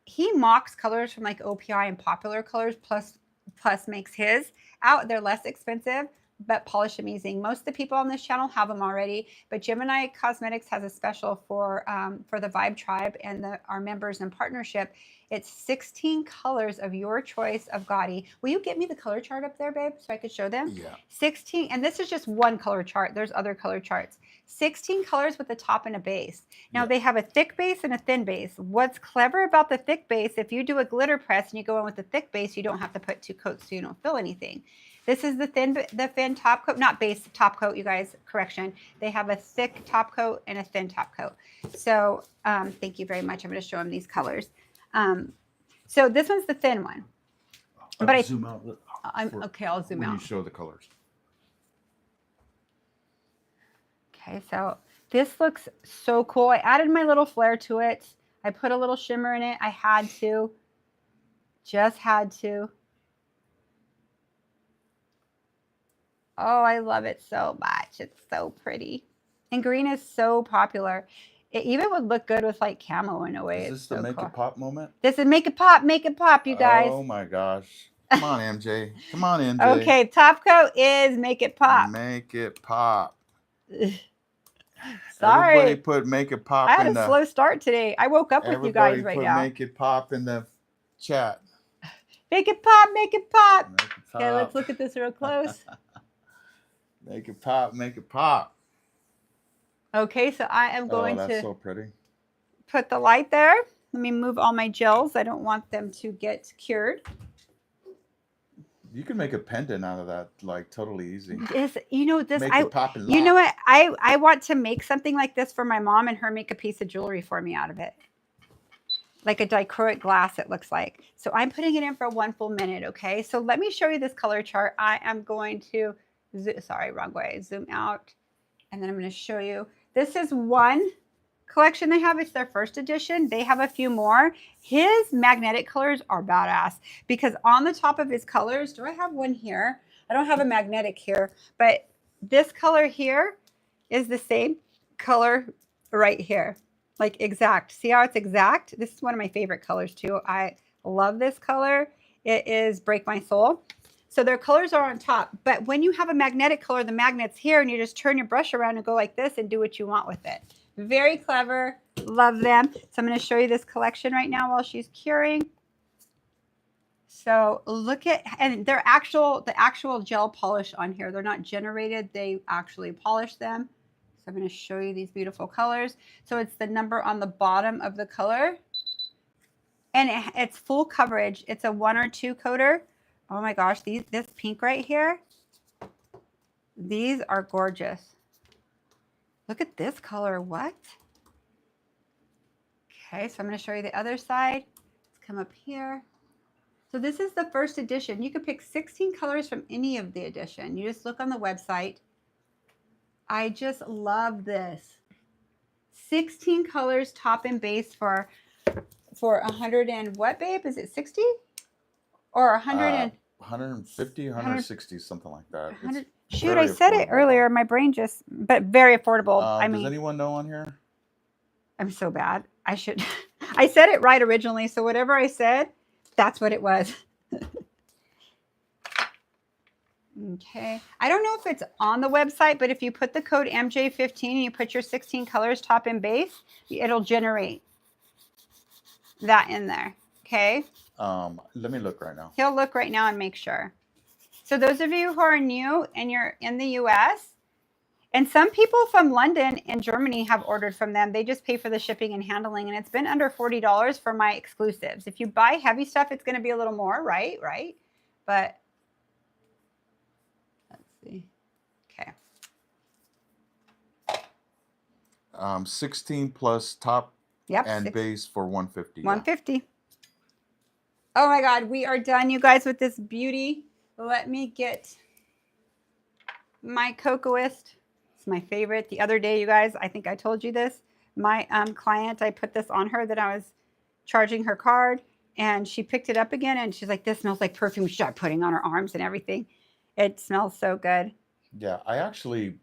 he mocks colors from like OPI and Popular Colors, plus makes his out. They're less expensive, but polish amazing. Most of the people on this channel have them already, but Gemini Cosmetics has a special for the Vibe Tribe and our members in partnership. It's 16 colors of your choice of Gotti. Will you get me the color chart up there, babe, so I could show them? Yeah. 16, and this is just one color chart. There's other color charts. 16 colors with a top and a base. Now, they have a thick base and a thin base. What's clever about the thick base, if you do a glitter press and you go in with the thick base, you don't have to put 2 coats so you don't fill anything. This is the thin top coat, not base, top coat, you guys, correction. They have a thick top coat and a thin top coat. So thank you very much. I'm going to show them these colors. So this one's the thin one. But I zoom out. okay, I'll zoom when out. You show the colors. Okay, so this looks so cool. I added my little flare to it. I put a little shimmer in it. I had to. Just had to. Oh, I love it so much. It's so pretty. And green is so popular. It even would look good with like camo in a way. Is this the Make It Pop moment? This is Make It Pop, you guys. Oh my gosh. Come on, MJ. Come on, MJ. Okay, top coat is Make It Pop. Make It Pop. Sorry. Everybody put Make It Pop I had a slow start today. I woke up with you guys right now. Make It Pop in the chat. Make it pop, make it pop. Make it pop. Okay, let's look at this real close. Make it pop, make it pop. Okay, so I am going that's to so pretty. put the light there. Let me move all my gels. I don't want them to get cured. You can make a pendant out of that, like totally easy. This, you know, this Make I it pop and you lock. know what? I want to make something like this for my mom and her make a piece of jewelry for me out of it. Like a dichroic glass, it looks like. So I'm putting it in for 1 full minute, okay? So let me show you this color chart. I am going to, sorry, wrong way, zoom out. And then I'm going to show you. This is one collection they have. It's their first edition. They have a few more. His magnetic colors are badass because on the top of his colors, do I have one here? I don't have a magnetic here, but this color here is the same color right here. Like exact. See how it's exact? This is one of my favorite colors too. I love this color. It is Break My Soul. So their colors are on top. But when you have a magnetic color, the magnet's here and you just turn your brush around and go like this and do what you want with it. Very clever. Love them. So I'm going to show you this collection right now while she's curing. So look at, and the actual gel polish on here. They're not generated. They actually polish them. So I'm going to show you these beautiful colors. So it's the number on the bottom of the color. And it's full coverage. It's a 1 or 2 coater. Oh my gosh, this pink right here. These are gorgeous. Look at this color. What? Okay, so I'm going to show you the other side. Let's come up here. So this is the first edition. You could pick 16 colors from any of the edition. You just look on the website. I just love this. 16 colors, top and base for 100 and what, babe? Is it 60? Or 100 and 150, 160, something like that. Shoot, I said it earlier. My brain just, but very affordable. I mean, does anyone know on here? I'm so bad. I should, I said it right originally. So whatever I said, that's what it was. Okay. I don't know if it's on the website, but if you put the code MJ15 and you put your 16 colors top and base, it'll generate that in there. Okay. Let me look right now. He'll look right now and make sure. So those of you who are new and you're in the US, And some people from London and Germany have ordered from them. They just pay for the shipping and handling, and it's been under $40 for my exclusives. If you buy heavy stuff, it's going to be a little more, right? But let's see. Okay. 16 plus top and base for 150. 150. Yeah. Oh my God, we are done, you guys, with this beauty. Let me get my cocoist. It's my favorite. The other day, you guys, I think I told you this. My client, I put this on her that I was charging her card, and she picked it up again, and she's like, this smells like perfume. She started putting on her arms and everything. It smells so good. Yeah, I actually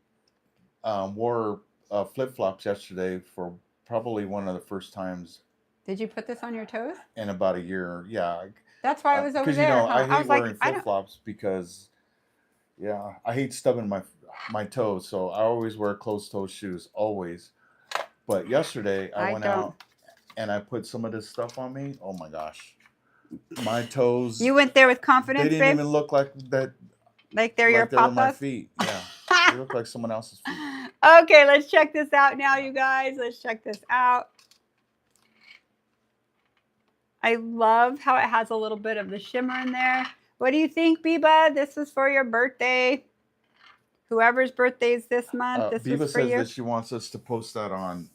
wore flip-flops yesterday for probably one of the first times. Did you put this on your toes? In about a year, yeah. That's why I was over there. Because, you know, I hate wearing flip-flops because, yeah, I hate stubbing my toes, so I always wear closed-toe shoes, always. But yesterday, I went out and I put some of this stuff on me. Oh, my gosh. My toes. You went there with confidence, They didn't even look like that. Like they're your papas? My feet, yeah. They look like someone else's feet. Okay, let's check this out now, you guys. Let's check this out. I love how it has a little bit of the shimmer in there. What do you think, Biba? This was for your birthday. Whoever's birthday is this month, this Biba was for you. says that she wants us to post that on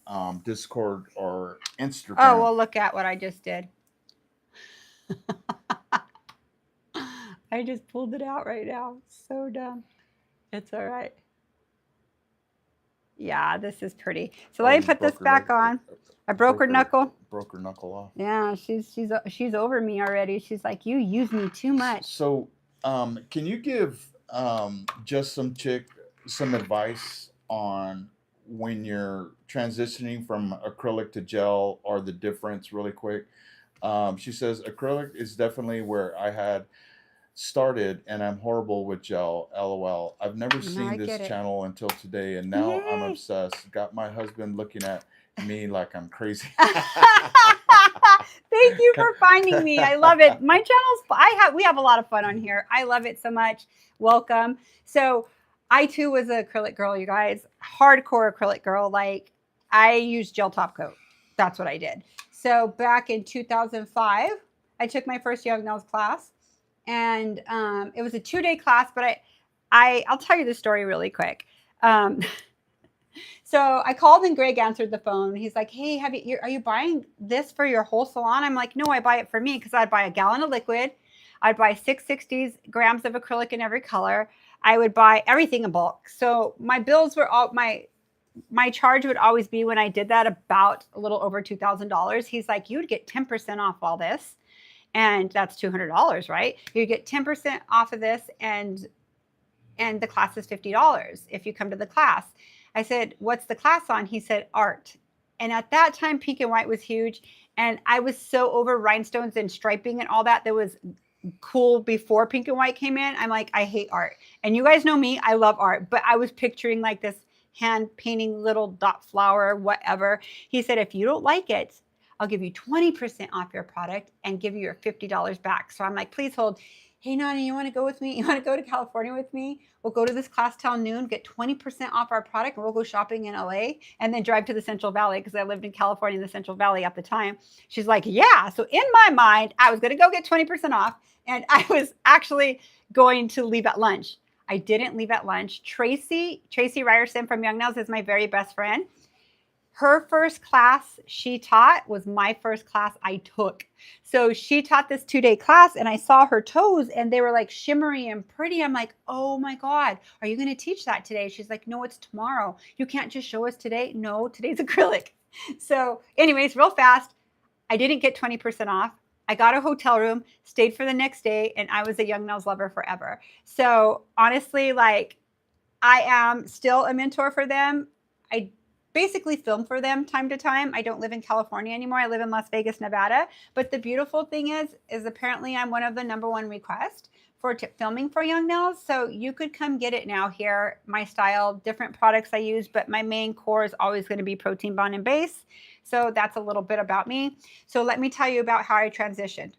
Discord or Instagram. Oh, well, look at what I just did. I just pulled it out right now. So dumb. It's all right. Yeah, this is pretty. So let me put this back on. I broke her knuckle. Broke her knuckle off. Yeah, she's over me already. She's like, you use me too much. So, can you give just some advice on when you're transitioning from acrylic to gel, or the difference really quick? She says acrylic is definitely where I had started, and I'm horrible with gel. LOL. I've never seen this channel until today, and now I'm obsessed. Got my husband looking at me like I'm crazy. Thank you for finding me. I love it. My channel's we have a lot of fun on here. I love it so much. Welcome. So I too was an acrylic girl, you guys. Hardcore acrylic girl. Like, I used gel top coat. That's what I did. So back in 2005, I took my first Young Nails class, and it was a 2-day class, but I'll tell you the story really quick. So I called, and Greg answered the phone. He's like, hey, are you buying this for your whole salon? I'm like, no, I buy it for me, because I'd buy a gallon of liquid. I'd buy 660 grams of acrylic in every color. I would buy everything in bulk. So my bills were all, my charge would always be, when I did that, about a little over $2,000. He's like, you'd get 10% off all this. And that's $200, right? You get 10% off of this, and the class is $50 if you come to the class. I said, what's the class on? He said, art. And at that time, pink and white was huge. And I was so over rhinestones and striping and all that was cool before pink and white came in. I'm like, I hate art. And you guys know me, I love art. But I was picturing like this hand painting little dot flower, whatever. He said, if you don't like it, I'll give you 20% off your product and give you your $50 back. So I'm like, please hold. Hey, Nani, you want to go with me? You want to go to California with me? We'll go to this class till noon, get 20% off our product, and we'll go shopping in LA, and then drive to the Central Valley, because I lived in California in the Central Valley at the time. She's like, yeah. So in my mind, I was going to go get 20% off, and I was actually going to leave at lunch. I didn't leave at lunch. Tracy Ryerson from Young Nails is my very best friend. Her first class she taught was my first class I took. So she taught this 2-day class, and I saw her toes, and they were like shimmery and pretty. I'm like, oh my God, are you going to teach that today? She's like, no, it's tomorrow. You can't just show us today. No, today's acrylic. So anyways, real fast, I didn't get 20% off. I got a hotel room, stayed for the next day, and I was a Young Nails lover forever. So honestly, like, I am still a mentor for them. I basically film for them time to time. I don't live in California anymore. I live in Las Vegas, Nevada. But the beautiful thing is apparently I'm one of the #1 requests for filming for Young Nails. So you could come get it now here. My style, different products I use, but my main core is always going to be protein bond and base. So that's a little bit about me. So let me tell you about how I transitioned.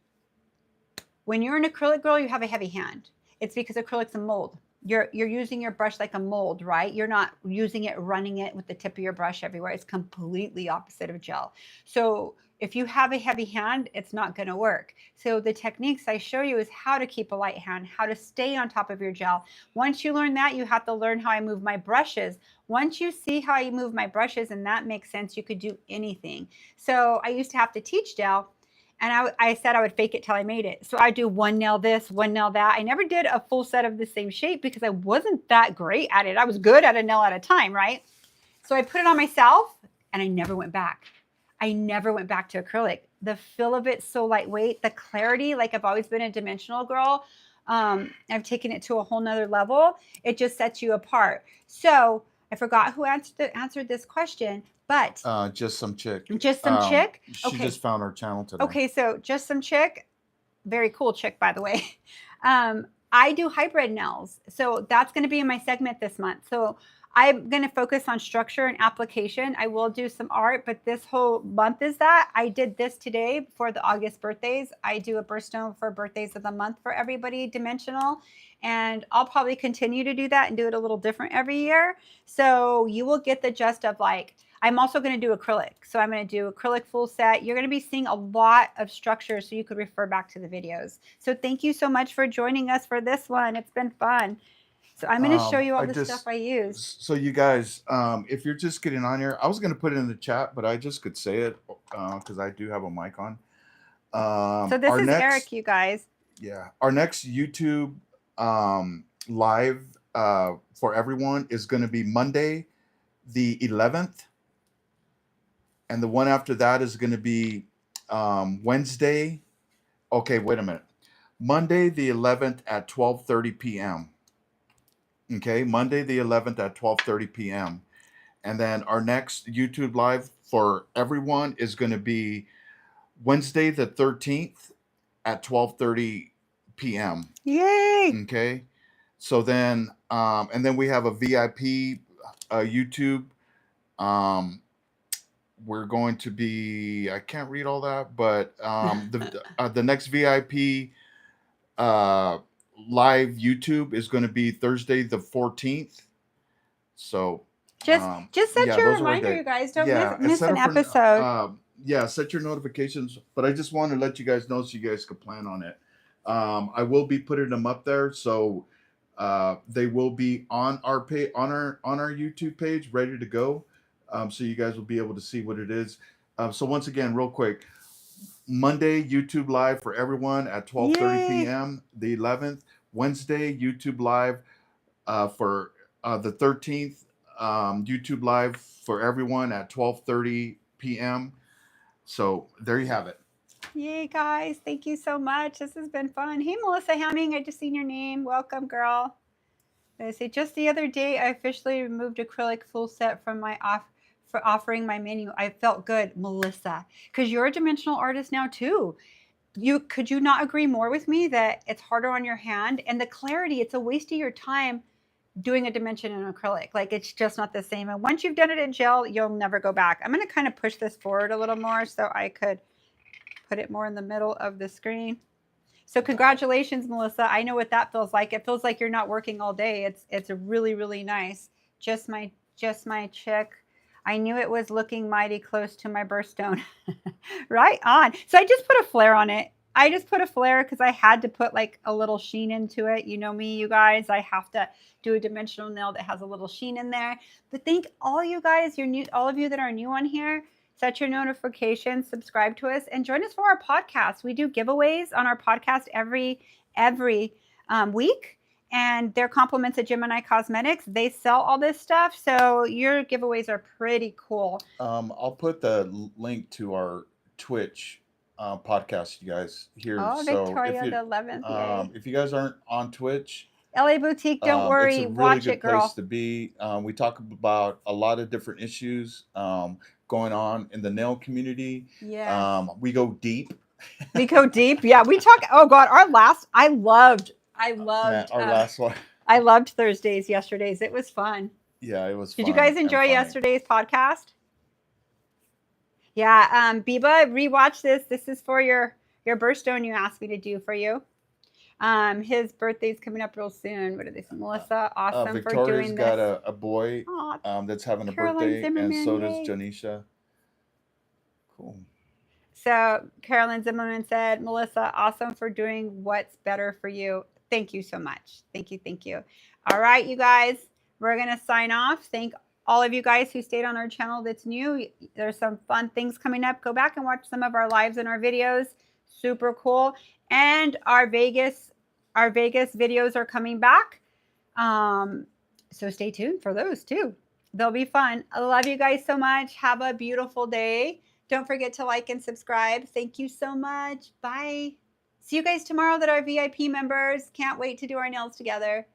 When you're an acrylic girl, you have a heavy hand. It's because acrylic's a mold. you're using your brush like a mold, right? You're not using it, running it with the tip of your brush everywhere. It's completely opposite of gel. So if you have a heavy hand, it's not going to work. So the techniques I show you is how to keep a light hand, how to stay on top of your gel. Once you learn that, you have to learn how I move my brushes. Once you see how I move my brushes and that makes sense, you could do anything. So I used to have to teach gel. And I said I would fake it till I made it. So I do one nail this, one nail that. I never did a full set of the same shape because I wasn't that great at it. I was good at a nail at a time, right? So I put it on myself and I never went back. I never went back to acrylic. The feel of it's so lightweight. The clarity, like I've always been a dimensional girl. I've taken it to a whole nother level. It just sets you apart. So I forgot who answered this question, but Just some chick. Just some chick. She Okay. just found our channel today. Okay, so just some chick, very cool chick, by the way. I do hybrid nails. So that's going to be in my segment this month. So I'm going to focus on structure and application. I will do some art, but this whole month is that. I did this today for the August birthdays. I do a birthstone for birthdays of the month for everybody, dimensional. And I'll probably continue to do that and do it a little different every year. So you will get the gist of like, I'm also going to do acrylic. So I'm going to do acrylic full set. You're going to be seeing a lot of structure so you could refer back to the videos. So thank you so much for joining us for this one. It's been fun. So I'm going to show you all the stuff I use. So you guys, if you're just getting on here, I was going to put it in the chat, but I just could say it because I do have a mic on. So this is Eric, you guys. Yeah. Our next YouTube live for everyone is going to be Monday, the 11th. And the one after that is going to be Wednesday. Okay, wait a minute. Monday the 11th at 12:30 p.m. Okay, Monday the 11th at 12:30 p.m. And then our next YouTube live for everyone is going to be Wednesday the 13th at 12:30 p.m. Yay! Okay. So then and then we have a VIP YouTube we're going to be, I can't read all that, but the next VIP live YouTube is going to be Thursday the 14th. So just set your reminder, you guys. Don't miss an episode. Set your notifications. But I just want to let you guys know so you guys can plan on it. I will be putting them up there, so they will be on our page, on our YouTube page, ready to go. So you guys will be able to see what it is. So once again, real quick, Monday YouTube live for everyone at 12:30 p.m. The 11th. Wednesday YouTube live for the 13th. YouTube live for everyone at 12:30 p.m. So there you have it. Yay, guys. Thank you so much. This has been fun. Hey, Melissa Hamming. I just seen your name. Welcome, girl. I say just the other day, I officially removed acrylic full set from my for offering my menu. I felt good, Melissa, because you're a dimensional artist now too. Could you not agree more with me that it's harder on your hand and the clarity? It's a waste of your time doing a dimension in acrylic. Like it's just not the same. And once you've done it in gel, you'll never go back. I'm going to kind of push this forward a little more so I could put it more in the middle of the screen. So congratulations, Melissa. I know what that feels like. It feels like you're not working all day. It's really, really nice. Just my chick. I knew it was looking mighty close to my birthstone. Right on. So I just put a flare on it. I just put a flare because I had to put like a little sheen into it. You know me, you guys. I have to do a dimensional nail that has a little sheen in there. But thank all you guys, all of you that are new on here. Set your notifications, subscribe to us, and join us for our podcast. We do giveaways on our podcast every week. And they're compliments of Gemini Cosmetics. They sell all this stuff, so your giveaways are pretty cool. I'll put the link to our Twitch podcast, you guys, here. Oh, so Victoria the 11th. if you guys aren't on Twitch, LA Boutique, don't worry, it's a really watch good it, girl. place to be. We talk about a lot of different issues going on in the nail community. Yeah. We go deep. We go deep. Yeah, we talk. Oh God, I loved our last one. I loved Thursdays, yesterdays. It was fun. Yeah, it was Did fun you guys enjoy yesterday's podcast? Yeah, Biba, rewatch this. This is for your birthstone you asked me to do for you. His birthday's coming up real soon. What did they say? Melissa, awesome for Victoria's doing got this. a boy Aw, that's having a Caroline birthday, and so Zimmerman, does yay. Janisha. Cool. So Carolyn Zimmerman said, Melissa, awesome for doing what's better for you. Thank you so much. Thank you. Thank you. All right, you guys, we're going to sign off. Thank all of you guys who stayed on our channel that's new. There's some fun things coming up. Go back and watch some of our lives and our videos. Super cool. And our Vegas videos are coming back. So stay tuned for those too. They'll be fun. I love you guys so much. Have a beautiful day. Don't forget to like and subscribe. Thank you so much. Bye. See you guys tomorrow that are VIP members. Can't wait to do our nails together.